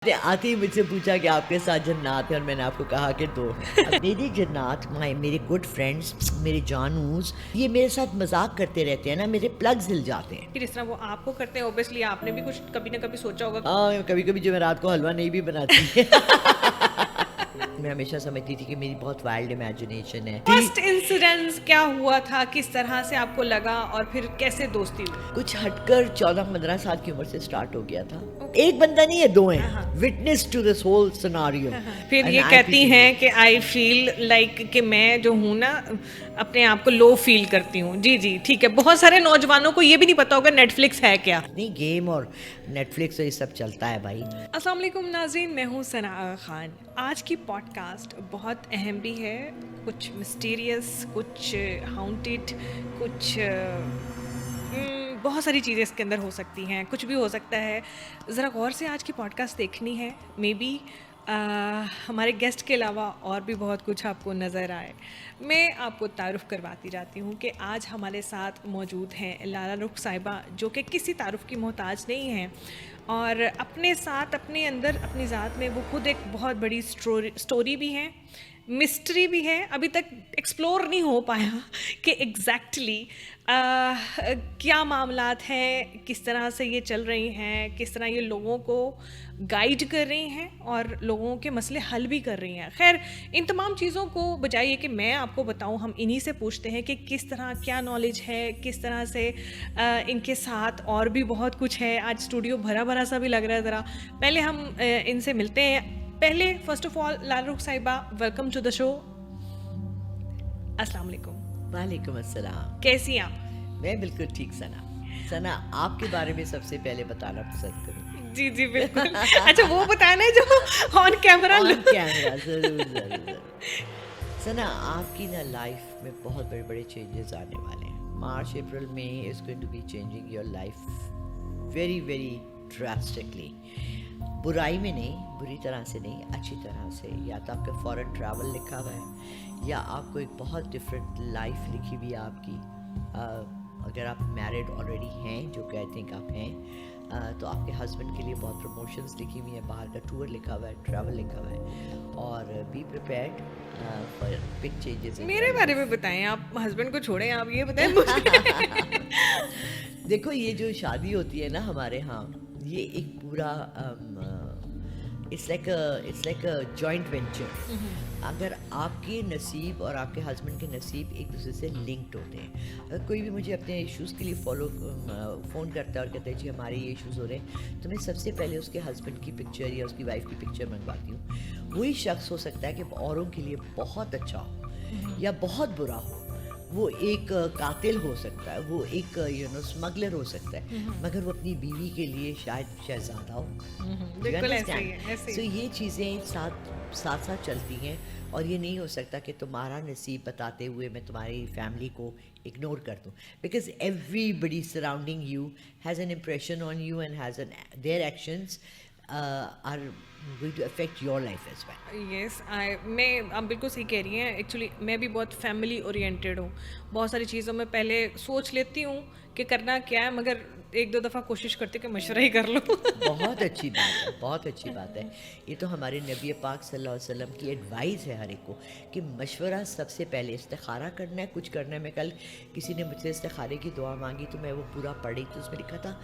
آتے ہی مجھ سے پوچھا کہ آپ کے ساتھ جنات ہیں اور میں نے آپ کو کہا کہ 2 ہیں. میری جنات میرے گڈ فرینڈس، میرے جانوز، یہ میرے ساتھ مذاق کرتے رہتے ہیں نا، میرے پلگز ہل جاتے ہیں. پھر اس طرح وہ آپ کو کرتے ہیں، اوبیسلی آپ نے بھی کچھ کبھی نہ کبھی سوچا ہوگا. ہاں، کبھی کبھی جو میں رات کو حلوہ نہیں بھی بناتی میں ہمیشہ سمجھتی تھی کہ میری بہت وائلڈ امیجنیشن ہے. فرسٹ انسیڈنس کیا ہوا تھا، کس طرح سے آپ کو لگا اور پھر کیسے دوستی ہوئی؟ کچھ ہٹ کر 14-15 سال کی عمر سے سٹارٹ ہو گیا تھا. ایک بندہ نہیں ہے، 2 ہیں. Witness to this whole scenario. پھر یہ کہتی ہیں کہ آئی فیل لائک کہ میں جو ہوں نا اپنے آپ کو لو فیل کرتی ہوں. جی جی ٹھیک ہے. بہت سارے نوجوانوں کو یہ بھی نہیں پتا ہوگا نیٹ فلکس ہے کیا. نہیں، گیم اور نیٹ فلکس اور یہ سب چلتا ہے بھائی. السلام علیکم ناظرین، میں ہوں ثنا خان. آج کی پوڈ کاسٹ بہت اہم بھی ہے، کچھ مسٹیریس، کچھ ہاؤنٹڈ، کچھ بہت ساری چیزیں اس کے اندر ہو سکتی ہیں، کچھ بھی ہو سکتا ہے. ذرا غور سے آج کی پوڈ کاسٹ دیکھنی ہے. مے بی ہمارے گیسٹ کے علاوہ اور بھی بہت کچھ آپ کو نظر آئے. میں آپ کو تعارف کرواتی جاتی ہوں کہ آج ہمارے ساتھ موجود ہیں لالا رخ صاحبہ، جو کہ کسی تعارف کی محتاج نہیں ہیں اور اپنے ساتھ اپنے اندر اپنی ذات میں وہ خود ایک بہت بڑی سٹوری بھی ہیں، مسٹری بھی ہے. ابھی تک ایکسپلور نہیں ہو پایا کہ ایگزیکٹلی کیا معاملات ہیں، کس طرح سے یہ چل رہی ہیں، کس طرح یہ لوگوں کو گائیڈ کر رہی ہیں اور لوگوں کے مسئلے حل بھی کر رہی ہیں. خیر، ان تمام چیزوں کو بجائے کہ میں آپ کو بتاؤں، ہم انہی سے پوچھتے ہیں کہ کس طرح کیا نالج ہے، کس طرح سے ان کے ساتھ اور بھی بہت کچھ ہے. آج اسٹوڈیو بھرا بھرا سا بھی لگ رہا ہے. ذرا پہلے ہم ان سے ملتے ہیں. پہلے فرسٹ آف آل لالا رخ صاحبہ، ویلکم ٹو دا شو. السلام علیکم. وعلیکم السلام. کیسی ہیں آپ؟ میں بالکل ٹھیک. ثنا آپ کے بارے میں سب سے پہلے بتانا پسند کروں. جی جی بالکل. اچھا وہ بتانا ہے جو آن کیمرہ. ضرور. ثنا، آپ کی نا لائف میں بہت بڑے بڑے چینجز آنے والے ہیں. مارچ اپریل میں is going to be changing your life very very drastically. برائی میں نہیں، بری طرح سے نہیں، اچھی طرح سے. یا تو آپ کا فورن ٹریول لکھا ہوا ہے، یا آپ کو ایک بہت ڈفرینٹ لائف لکھی ہوئی ہے آپ کی. اگر آپ میرڈ آلریڈی ہیں، جو کہ آئی تھنک آپ ہیں، تو آپ کے ہسبینڈ کے لیے بہت پروموشنز لکھی ہوئی ہیں، باہر کا ٹور لکھا ہوا ہے، ٹریول لکھا ہوا ہے. اور be prepared for big changes. میرے بارے میں بتائیں، آپ ہسبینڈ کو چھوڑیں، آپ یہ بتائیں مجھے. دیکھو، یہ جو شادی ہوتی ہے نا ہمارے ہاں، یہ ایک پورا it's like a joint venture. اگر آپ کے نصیب اور آپ کے ہسبینڈ کے نصیب ایک دوسرے سے لنکڈ ہوتے ہیں. اگر کوئی بھی مجھے اپنے ایشوز کے لیے فون کرتا ہے اور کہتا ہے جی ہمارے یہ ایشوز ہو رہے ہیں، تو میں سب سے پہلے اس کے ہسبینڈ کی پکچر یا اس کی وائف کی پکچر منگواتی ہوں. وہی شخص ہو سکتا ہے کہ اوروں کے لیے بہت اچھا ہو یا بہت برا ہو. وہ ایک قاتل ہو سکتا ہے، وہ ایک اسمگلر ہو سکتا ہے، مگر وہ اپنی بیوی کے لیے شاید شہزادہ ہو. بالکل ایسے ہی ہے. تو یہ چیزیں ساتھ چلتی ہیں. اور یہ نہیں ہو سکتا کہ تمہارا نصیب بتاتے ہوئے میں تمہاری فیملی کو اگنور کر دوں. Because everybody surrounding you has an impression on you and has an their actions are going to affect your life as well. Yes, میں آپ بالکل صحیح کہہ رہی ہیں. ایکچولی میں بھی بہت فیملی اورینٹیڈ ہوں. بہت ساری چیزوں میں پہلے سوچ لیتی ہوں کہ کرنا کیا ہے، مگر 1-2 دفعہ کوشش کرتی کہ مشورہ ہی کر لوں. بہت اچھی بات ہے، بہت اچھی بات ہے. یہ تو ہمارے نبی پاک صلی اللہ علیہ وسلم کی ایڈوائز ہے ہر ایک کو کہ مشورہ سب سے پہلے. استخارہ کرنا ہے، کچھ کرنا ہے. میں کل کسی نے مجھ سے استخارے کی دعا مانگی تو میں وہ پورا پڑھی، تو اس میں لکھا تھا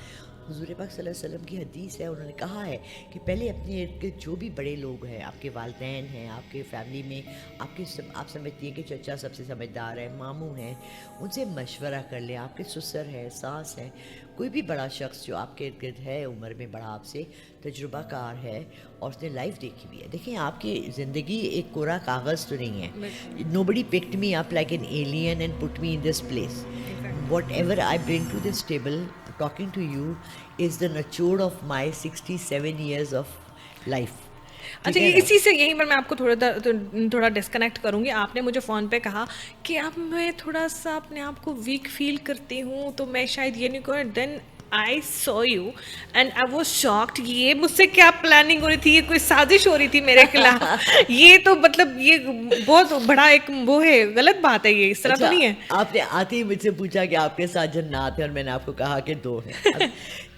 حضور پاک صلی اللہ علیہ وسلم کی حدیث ہے، انہوں نے کہا ہے کہ پہلے اپنے ارد گرد جو بھی بڑے لوگ ہیں، آپ کے والدین ہیں، آپ کے فیملی میں آپ سمجھتی ہیں کہ چچا سب سے سمجھدار ہے، ماموں ہیں، ان سے مشورہ کر لیں. آپ کے سسر ہے، ساس ہے، کوئی بھی بڑا شخص جو آپ کے ارد گرد ہے، عمر میں بڑا آپ سے، تجربہ کار ہے اور اس نے لائف دیکھی ہوئی ہے. دیکھیں، آپ کی زندگی ایک کوڑا کاغذ تو نہیں ہے. Nobody picked me up like an alien and put me in this place. Whatever I bring to this table, talking to you, is the nichod of my 67 years of life. اچھا، اسی سے یہیں پر میں آپ کو تھوڑا ڈسکنیکٹ کروں گی. آپ نے مجھے فون پہ کہا کہ اب میں تھوڑا سا اپنے آپ کو ویک فیل کرتی ہوں، تو میں شاید یہ نہیں کروں. Then I saw you and I was shocked. یہ مجھ سے کیا پلاننگ ہو رہی تھی؟ یہ کوئی سازش ہو رہی تھی میرے خلاف؟ یہ تو مطلب یہ بہت بڑا ایک وہ ہے، غلط بات ہے. یہ اس طرح تو نہیں ہے. آپ نے آتے ہی مجھ سے پوچھا کہ آپ کے ساتھ جنات ہیں اور میں نے آپ کو کہا کہ 2 ہیں.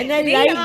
And I like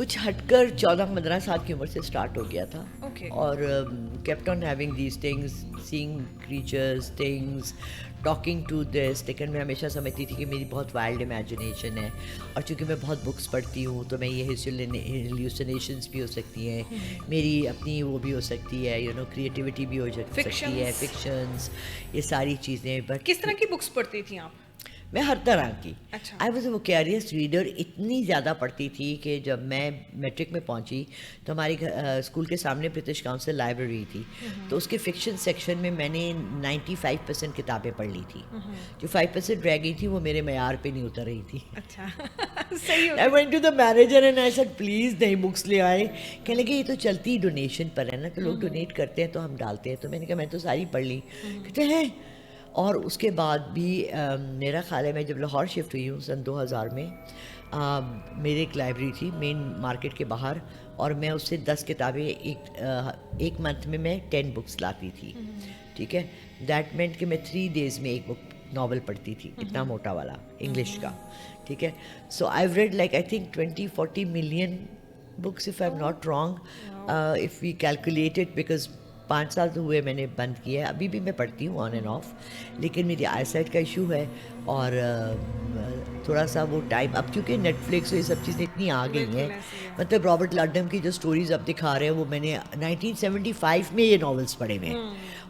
کچھ ہٹ کر 14-15 سال کی عمر سے اسٹارٹ ہو گیا تھا. اوکے. اور kept on having these things, seeing creatures, things, talking to this. لیکن میں ہمیشہ سمجھتی تھی کہ میری بہت وائلڈ امیجنیشن ہے, اور چونکہ میں بہت بکس پڑھتی ہوں تو میں یہ ہیلوسینیشنس بھی ہو سکتی ہیں, میری اپنی وہ بھی ہو سکتی ہے, کریٹیوٹی بھی ہو سکتی ہے, فکشنس, یہ ساری چیزیں. بٹ کس طرح کی بکس پڑھتی تھیں آپ؟ میں ہر طرح کی. اچھا. I was a voracious reader. اتنی زیادہ پڑھتی تھی کہ جب میں میٹرک میں پہنچی تو ہماری اسکول کے سامنے برٹش کاؤنسل لائبریری تھی, تو اس کے فکشن سیکشن میں میں نے 95% کتابیں پڑھ لی تھی. جو 5% رہ گئی تھی وہ میرے معیار پہ نہیں اتر رہی تھی. اچھا. صحیح. I went to the manager and I said please نئی بکس لے آئے. کہنے لگے یہ تو چلتی ڈونیشن پر ہے نا, تو لوگ ڈونیٹ کرتے ہیں تو ہم ڈالتے ہیں. تو میں نے کہا میں تو ساری پڑھ لی. کہتے ہیں. اور اس کے بعد بھی میرا خیال ہے میں جب لاہور شفٹ ہوئی ہوں سن 2000 میں, میری ایک لائبریری تھی مین مارکیٹ کے باہر, اور میں اس سے 10 کتابیں ایک منتھ میں 10 بکس لاتی تھی. ٹھیک ہے, دیٹ مینٹ کہ میں 3 days میں ایک بک ناول پڑھتی تھی, اتنا موٹا والا انگلش کا. ٹھیک ہے. So I read like I think 20-40 million books if I'm not wrong, if we calculate it, because 5 سال تو ہوئے میں نے بند کیا ہے. ابھی بھی میں پڑھتی ہوں آن اینڈ آف, لیکن میری آئی سائٹ کا ایشو ہے, اور تھوڑا سا وہ ٹائم اب چونکہ نیٹ فلکس یہ سب چیزیں اتنی آ گئی ہیں. مطلب رابرٹ لڈم کی جو سٹوریز اب دکھا رہے ہیں وہ میں نے 1975 میں یہ ناولس پڑھے ہوئے ہیں.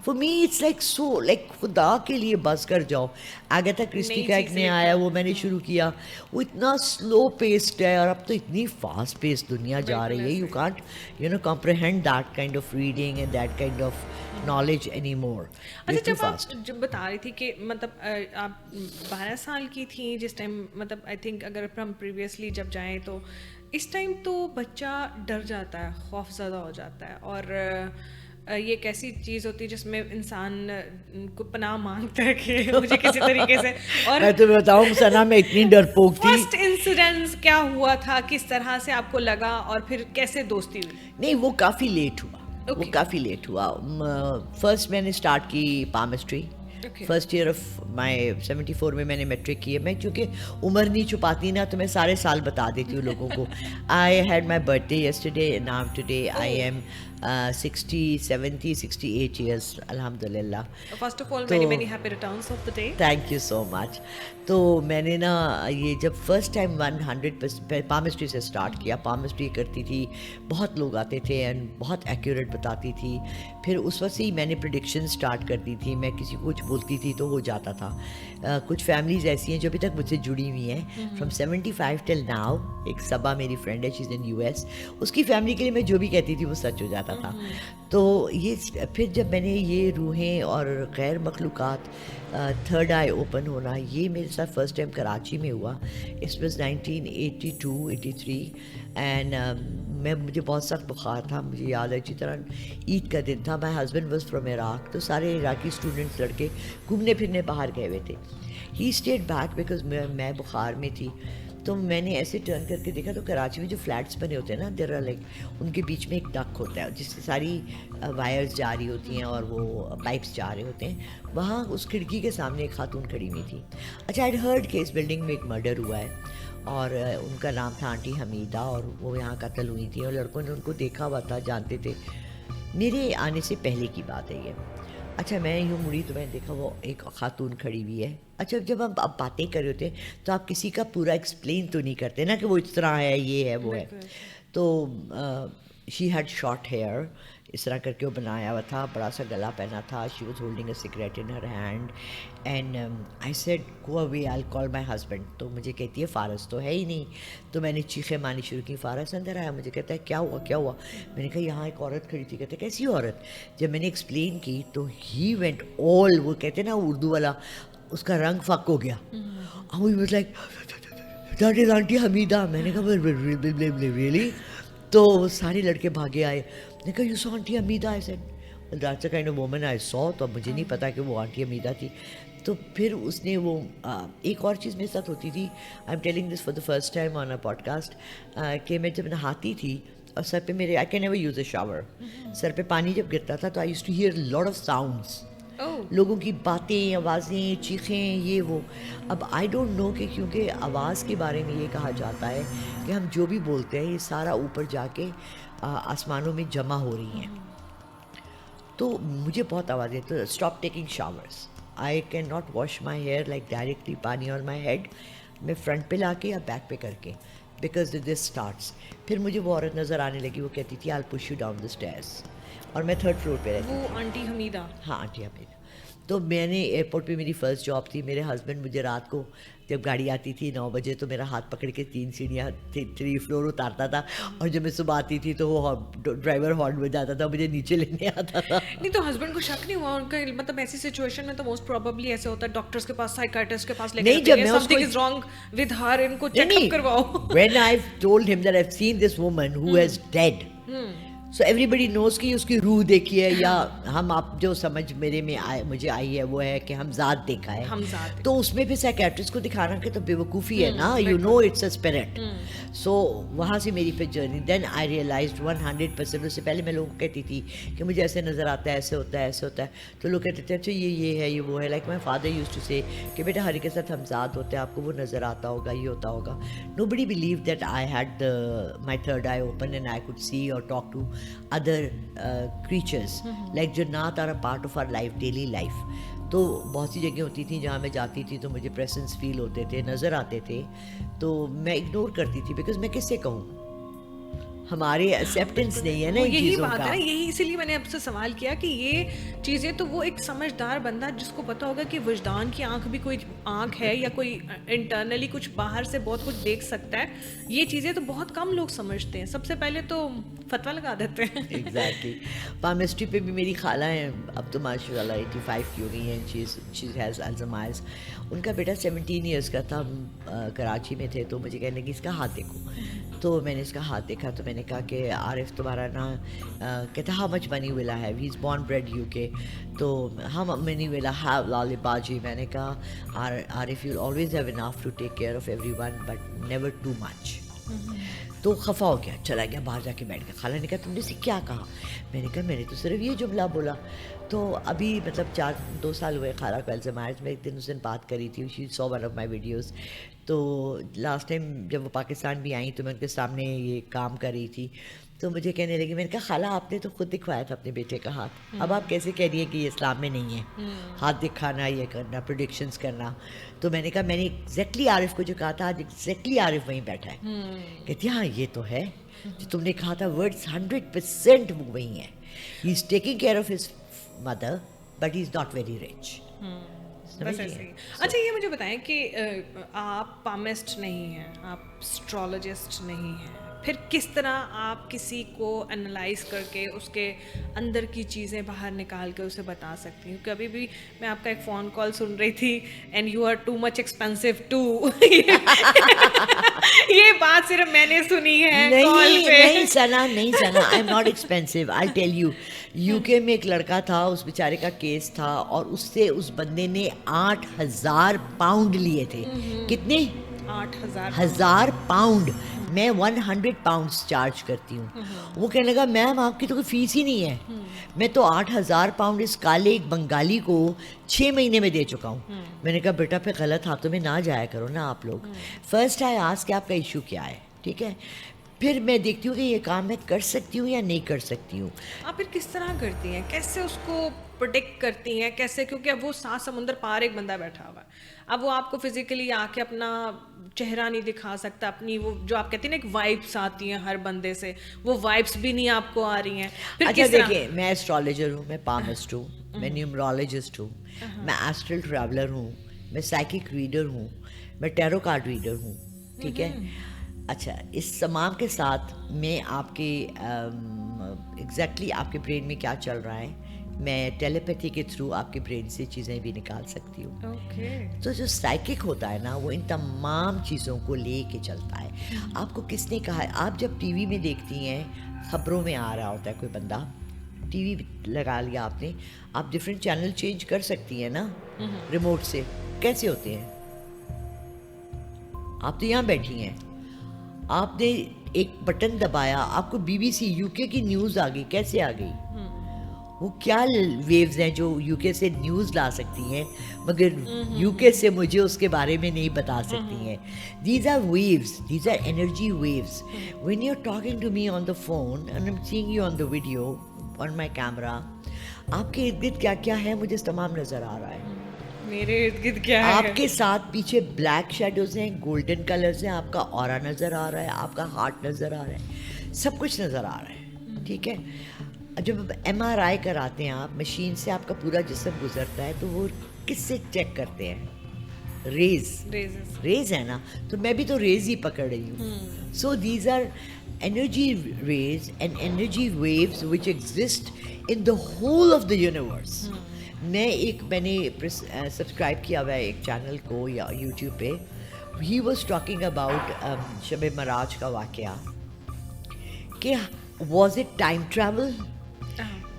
For me it's like so like خدا کے لیے بس کر جاؤ. آگے کرسٹی کا ایک نیا آیا وہ میں نے شروع کیا, وہ اتنا سلو پیسڈ ہے, اور اب تو اتنی فاسٹ پیسڈ دنیا جا رہی ہے. You can't comprehend that kind of reading and that kind of knowledge any more. اچھا, جب آپ جب بتا رہی تھی کہ مطلب آپ 12 سال کی تھیں جس ٹائم, مطلب آئی تھنک اگر ہم پریویسلی جب جائیں تو اس ٹائم تو بچہ ڈر جاتا ہے, خوف زدہ ہو جاتا ہے, اور یہ ایک ایسی چیز ہوتی ہے جس میں انسان کو پناہ مانگتا ہے کہ مجھے کسی طریقے سے. اور میں تمہیں بتاؤں سنا میں اتنی ڈرپوک تھی. فرسٹ انسیڈنس کیا ہوا تھا, کس طرح سے آپ کو لگا, اور پھر کیسے دوستی ہوئی؟ نہیں وہ کافی لیٹ ہوا, وہ کافی لیٹ ہوا. فرسٹ میں نے اسٹارٹ کی palmistry. First year of my 74 میں نے میٹرک کی ہے. میں چونکہ عمر نہیں چھپاتی نا, تو میں سارے سال بتا دیتی ہوں لوگوں کو. I had my birthday yesterday, now today I am 68 years الحمد للہ. First of all many happy returns of the day. Thank you so much. تو میں نے نا یہ جب فرسٹ ٹائم 100% پامسٹری سے اسٹارٹ کیا. پامسٹری کرتی تھی, بہت لوگ آتے تھے اینڈ بہت ایکوریٹ بتاتی تھی. پھر اس وقت سے ہی میں نے پریڈکشن اسٹارٹ کر دی تھی. میں کسی کو کچھ بولتی تھی تو ہو جاتا تھا. کچھ فیملیز ایسی ہیں جو ابھی تک مجھ سے جڑی ہوئی ہیں فرام 75 ٹل ناؤ. ایک صبا میری فرینڈ ہے, شی از ان US. اس کی فیملی کے لیے میں جو بھی کہتی تھی وہ سچ ہو جاتا تھا. تو یہ پھر جب میں نے یہ روحیں اور غیر مخلوقات تھرڈ آئی اوپن ہونا, یہ میرے ساتھ فرسٹ ٹائم کراچی میں ہوا. اس واز 1982-83 اینڈ مجھے بہت سخت بخار تھا. مجھے یاد ہے اچھی طرح عید کا دن تھا. My husband was from Iraq, تو سارے عراقی اسٹوڈنٹس لڑکے گھومنے پھرنے باہر گئے ہوئے تھے. ہی اسٹیڈ بیک بیکاز میں بخار میں تھی. تو میں نے ایسے ٹرن کر کے دیکھا تو کراچی میں جو فلیٹس بنے ہوتے ہیں نا, دیر آر لائک ان کے بیچ میں ایک ڈک ہوتا ہے جس سے ساری وائرز جا رہی ہوتی ہیں اور وہ پائپس جا رہے ہوتے ہیں. وہاں اس کھڑکی کے سامنے ایک خاتون کھڑی ہوئی تھی. اچھا, آئی ہرڈ کہ اس بلڈنگ میں ایک مرڈر ہوا ہے, اور ان کا نام تھا آنٹی حمیدہ, اور وہ یہاں قتل ہوئی تھیں, اور لڑکوں نے ان کو دیکھا ہوا تھا, جانتے تھے. میرے آنے سے پہلے کی بات ہے یہ. اچھا, میں یوں مڑی تو میں نے دیکھا وہ ایک خاتون کھڑی ہوئی ہے. اچھا, جب ہم آپ باتیں کر رہے ہوتے ہیں تو آپ کسی کا پورا ایکسپلین تو نہیں کرتے نا کہ وہ اس طرح ہے, یہ ہے, وہ ہے. تو شی ہیڈ شارٹ ہیئر, اس طرح کر کے وہ بنایا ہوا تھا, بڑا سا گلا پہنا تھا. She was holding a cigarette in Hare hand and I said go away, I call my husband. تو مجھے کہتی ہے فارس تو ہے ہی نہیں. تو میں نے چیخیں مانی شروع کی. فارس اندر آیا, مجھے کہتا ہے کیا ہوا کیا ہوا. میں نے کہا یہاں ایک عورت کھڑی تھی. کہتے کیسی عورت. جب میں نے ایکسپلین کی تو ہی وینٹ آل, وہ کہتے نا اردو والا, اس کا رنگ فک ہو گیا. He was like that is aunty Hamida. میں نے کہا ریئلی. تو سارے لڑکے بھاگے آئے. میں نے کہا you saw aunty Hamida. I said that's a kind of woman I saw. تو اب مجھے نہیں پتا کہ وہ آنٹی حمیدہ تھی. تو پھر اس نے وہ ایک اور چیز میرے ساتھ ہوتی تھی. I am telling this for the first time on a podcast, کہ میں جب نہاتی تھی اور سر پہ میرے, I can never use a shower, سر پہ پانی جب گرتا تھا تو I used to hear lot of sounds. لوگوں کی باتیں, آوازیں, چیخیں, یہ وہ. اب آئی ڈونٹ نو کہ کیونکہ آواز کے بارے میں یہ کہا جاتا ہے کہ ہم جو بھی بولتے ہیں یہ سارا اوپر جا کے آسمانوں میں جمع ہو رہی ہیں. تو مجھے بہت آواز ہے. تو stop taking showers. I can not wash my hair like directly پانی آن مائی ہیڈ, میں فرنٹ پہ لا کے یا بیک پہ کر کے, بیکاز دس اسٹارٹس. پھر مجھے وہ عورت نظر آنے لگی, وہ کہتی تھی I push you down the stairs, اور میں 3rd فلور پہ رہتی. وہ آنٹی حمیدہ. ہاں آنٹی حمیدہ. تو میں نے ایئرپورٹ پہ, میری فرسٹ جاب تھی. میرے ہسبینڈ مجھے رات کو جب گاڑی آتی تھی 9 بجے تو میرا ہاتھ پکڑ کے 3 سیڑھیاں 3 فلور اتارتا تھا, اور جب میں صبح آتی تھی تو وہ ڈرائیور ہارن بجاتا تھا, مجھے نیچے لینے آتا تھا. نہیں تو ہسبینڈ کو شک نہیں ہوا ان کا, مطلب ایسی سچویشن میں تو موسٹ پروبیبلی ایسے ہوتا ہے ڈاکٹرز کے پاس, سائیکیٹرسٹ کے پاس لے کے جاتے ہیں, something is wrong with her, ان کو چیک اپ کرواؤ. When I've told him that I've seen this woman who has dead, so everybody knows کہ اس کی روح دیکھی ہے, یا ہم آپ جو سمجھ میرے میں مجھے آئی ہے وہ ہے کہ ہم ذات دیکھا ہے. تو اس میں پھر سائیکیٹرسٹ کو دکھانا کہ تو بے وقوفی ہے نا, you know it's a spirit. سو وہاں سے میری پھر جرنی. دین آئی ریئلائزڈ 100%. اس سے پہلے میں لوگوں کو کہتی تھی کہ مجھے ایسے نظر آتا ہے, ایسے ہوتا ہے, ایسے ہوتا ہے. تو لوگ کہتے تھے اچھا یہ ہے, یہ وہ ہے. Like my father used to say کہ بیٹا ہر ایک کے ساتھ ہم ذات ہوتے ہیں, آپ کو وہ نظر آتا ہوگا, یہ ہوتا ہوگا. Nobody believed that I had my third eye open and I could see or talk to other creatures like جو not are a part of our life, daily life. تو بہت سی جگہیں ہوتی تھیں جہاں میں جاتی تھی تو مجھے پریسنس فیل ہوتے تھے, نظر آتے تھے, تو میں اگنور کرتی تھی بیکاز میں کس سے کہوں, ہمارے ایکسیپٹنس نہیں ہے نا ان یہی چیزوں بات کا. ہے نا, یہی اسی لیے میں نے آپ سے سوال کیا کہ یہ چیزیں تو وہ ایک سمجھدار بندہ جس کو پتا ہوگا کہ وجدان کی آنکھ بھی کوئی آنکھ ہے, یا کوئی انٹرنلی کچھ باہر سے بہت کچھ دیکھ سکتا ہے. یہ چیزیں تو بہت کم لوگ سمجھتے ہیں. سب سے پہلے تو فتویٰ لگا دیتے ہیں. ایگزیکٹلی. پامسٹری پہ بھی میری خالہ ہیں, اب تو ماشاء اللہ 85 کی ہو گئی ہیں. She has Alzheimer's. ان کا بیٹا 17 ایئرس کا تھا, کراچی میں تھے, تو مجھے کہنے لگی اس کا ہاتھ دیکھو. تو میں نے اس کا ہاتھ دیکھا تو میں نے کہا کہ عارف تمہارا نا, کہتا how much money will I have, he is born bred UK. تو how money will I have لالیپا جی. میں نے کہا Arif you always have enough to take care of everyone but never too much. تو خفا ہو گیا, چلا گیا باہر جا کے بیٹھ گیا. خالہ نے کہا تم نے اسے کیا کہا؟ میں نے کہا میں نے تو صرف یہ جملہ بولا. تو ابھی مطلب 2 سال ہوئے خالہ کو الزائمرز میں. ایک دن اس دن بات کری تھی, شی سو ون آف مائی ویڈیوز. تو لاسٹ ٹائم جب وہ پاکستان بھی آئیں تو میں ان کے سامنے یہ کام کر رہی تھی, تو مجھے کہنے لگی, میں نے کہا خالہ آپ نے تو خود دکھوایا تھا اپنے بیٹے کا ہاتھ, اب آپ کیسے کہہ رہی ہیں کہ یہ اسلام میں نہیں ہے ہاتھ دکھانا, یہ کرنا, پریڈکشنز کرنا. تو میں نے کہا میں نے ایگزیکٹلی عارف کو جو کہا تھا آج ایگزیکٹلی عارف وہیں بیٹھا ہے. کہتی ہاں یہ تو ہے جو تم نے کہا تھا, ورڈس 100% وہ وہی ہیں. He is taking care of his mother but he is not very rich. بس ایسے ہی. اچھا یہ مجھے بتائیں کہ آپ پامسٹ نہیں ہیں, آپ اسٹرالوجسٹ نہیں ہیں, پھر کس طرح آپ کسی کو انالائز کر کے اس کے اندر کی چیزیں باہر نکال کے اسے بتا سکتی ہوں؟ کبھی بھی میں آپ کا ایک فون کال سن رہی تھی, and you are too much expensive too. یہ بات صرف میں نے سنی ہے. نہیں سنا, نہیں سنا. آئی am not expensive. I tell you, UK میں ایک لڑکا تھا, اس بیچارے کا کیس تھا, اور اس سے اس بندے نے 8,000 پاؤنڈ لیے تھے. کتنے؟ 8,000 پاؤنڈ. میں 100 پاؤنڈس چارج کرتی ہوں. وہ کہنے لگا میم آپ کی تو کوئی فیس ہی نہیں ہے. میں تو 8,000 پاؤنڈ اس کالے ایک بنگالی کو 6 مہینے میں دے چکا ہوں. میں نے کہا بیٹا پھر غلط ہاتھوں میں نہ جایا کرو نا آپ لوگ. فرسٹ آئی آسک کہ آپ کا ایشو کیا ہے, ٹھیک ہے, پھر میں دیکھتی ہوں کہ یہ کام میں کر سکتی ہوں یا نہیں کر سکتی ہوں. آپ پھر کس طرح کرتی ہیں, کیسے اس کو پروٹیکٹ کرتی ہیں, کیسے؟ کیونکہ اب وہ 7 سمندر پار ایک بندہ بیٹھا ہوا ہے, اب وہ آپ کو فزیکلی آ کے اپنا چہرہ نہیں دکھا سکتا, اپنی وہ جو آپ کہتے ہیں نا ایک وائبس آتی ہیں ہر بندے سے, وہ وائبس بھی نہیں آپ کو آ رہی ہیں. اچھا دیکھیے, میں ایسٹرالوجر ہوں, میں پامسٹ ہوں, میں نیومرولوجسٹ ہوں, میں ایسٹرل ٹریولر ہوں, میں سائیکک ریڈر ہوں, میں ٹیرو کارڈ ریڈر ہوں, ٹھیک ہے. اچھا اس تمام کے ساتھ میں آپ کے ایگزیکٹلی آپ کے برین میں کیا چل رہا ہے میں ٹیلیپیتھی کے تھرو آپ کے برین سے چیزیں بھی نکال سکتی ہوں. تو جو سائیکک ہوتا ہے نا وہ ان تمام چیزوں کو لے کے چلتا ہے. آپ کو کس نے کہا ہے؟ آپ جب ٹی وی میں دیکھتی ہیں, خبروں میں آ رہا ہوتا ہے کوئی بندہ, ٹی وی لگا لیا آپ نے, آپ ڈفرینٹ چینل چینج کر سکتی ہیں نا ریموٹ سے. کیسے ہوتے ہیں؟ آپ تو یہاں بیٹھی ہیں, آپ نے ایک بٹن دبایا, آپ کو BBC UK کی نیوز آ گئی. کیسے آ گئی؟ وہ کیا ویوز ہیں جو یو کے سے نیوز لا سکتی ہیں مگر یو کے سے مجھے اس کے بارے میں نہیں بتا سکتی ہیں. These are waves, these are energy waves. When you are talking to me on the phone and I am seeing you on the video on my camera, آپ کے ارد گرد کیا کیا ہے مجھے تمام نظر آ رہا ہے. میرے ارد گرد کیا ہے, آپ کے ساتھ پیچھے بلیک شیڈوز ہیں, گولڈن کلرز ہیں, آپ کا اورا نظر آ رہا ہے, آپ کا ہارٹ نظر آ رہا ہے, سب کچھ نظر آ رہا ہے. ٹھیک ہے, جب ایم آر آئی کراتے ہیں آپ, مشین سے آپ کا پورا جسم گزرتا ہے, تو وہ کس سے چیک کرتے ہیں؟ ریز ہے نا, تو میں بھی تو ریز ہی پکڑ رہی ہوں. So these are energy rays and energy waves which exist in the whole of the universe. میں نے سبسکرائب کیا ہوا ہے ایک چینل کو یا یوٹیوب پہ, ہی واز ٹاکنگ اباؤٹ شب معراج کا واقعہ کہ was it time travel,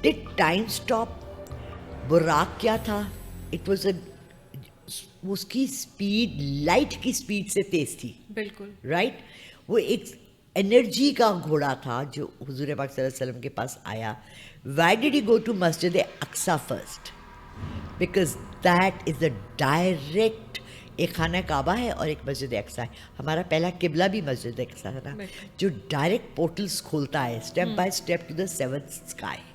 did time stop, براق کیا تھا, اٹ واز اے, اس کی اسپیڈ لائٹ کی اسپیڈ سے تیز تھی. بالکل رائٹ, وہ ایک انرجی کا گھوڑا تھا جو حضور پاک صلی اللہ علیہ وسلم کے پاس آیا. Why did he go to مسجد اقصیٰ first? Because that is the direct, ایک خانہ کعبہ ہے اور ایک مسجد اقصیٰ ہے. ہمارا پہلا قبلہ بھی مسجد اقصیٰ ہے نا, جو ڈائریکٹ پورٹلس کھولتا ہے step by step to the seventh sky.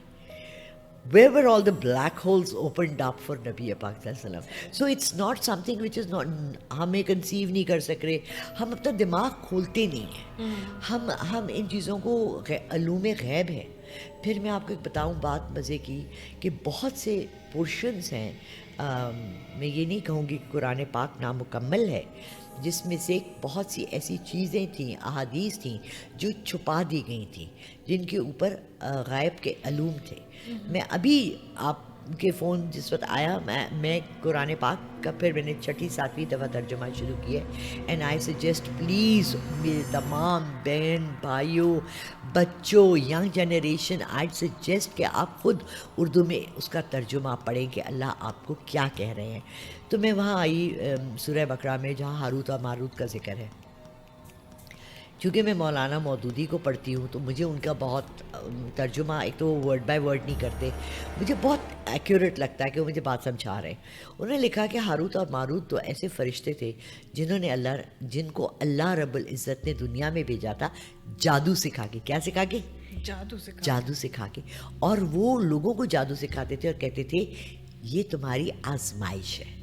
Where were all the black holes opened up for نبی پاک صلی اللہ علیہ وسلم. So it's not something which is not, ہمیں کنسیو نہیں کر سک رہے, ہم اپنا دماغ کھولتے نہیں ہیں, ہم ان چیزوں کو علوم غیب ہے. پھر میں آپ کو ایک بتاؤں بات مزے کی کہ بہت سے پورشنز ہیں, میں یہ نہیں کہوں گی کہ قرآن پاک نامکمل ہے, جس میں سے بہت سی ایسی چیزیں تھیں, احادیث تھیں جو چھپا دی گئی تھیں, جن کے اوپر غائب کے علوم تھے. میں ابھی آپ کے فون جس وقت آیا, میں قرآن پاک کا پھر میں نے 6 7ویں دفعہ ترجمہ شروع کیا ہے. اینڈ آئی سجیسٹ پلیز میرے تمام بہن بھائیوں, بچوں, ینگ جنریشن, آئی سجیسٹ کہ آپ خود اردو میں اس کا ترجمہ پڑھیں کہ اللہ آپ کو کیا کہہ رہے ہیں. تو میں وہاں آئی سورہ بقرہ میں جہاں ہاروت اور ماروت کا ذکر ہے. چونکہ میں مولانا مودودی کو پڑھتی ہوں تو مجھے ان کا بہت ترجمہ, ایک تو ورڈ بائی ورڈ نہیں کرتے, مجھے بہت ایکوریٹ لگتا ہے کہ وہ مجھے بات سمجھا رہے ہیں. انہوں نے لکھا کہ ہاروت اور ماروت تو ایسے فرشتے تھے جن کو اللہ رب العزت نے دنیا میں بھیجا تھا جادو سکھا کے. کیا سکھا کے؟ جادو سکھا کے. اور وہ لوگوں کو جادو سکھاتے تھے اور کہتے تھے یہ تمہاری آزمائش ہے.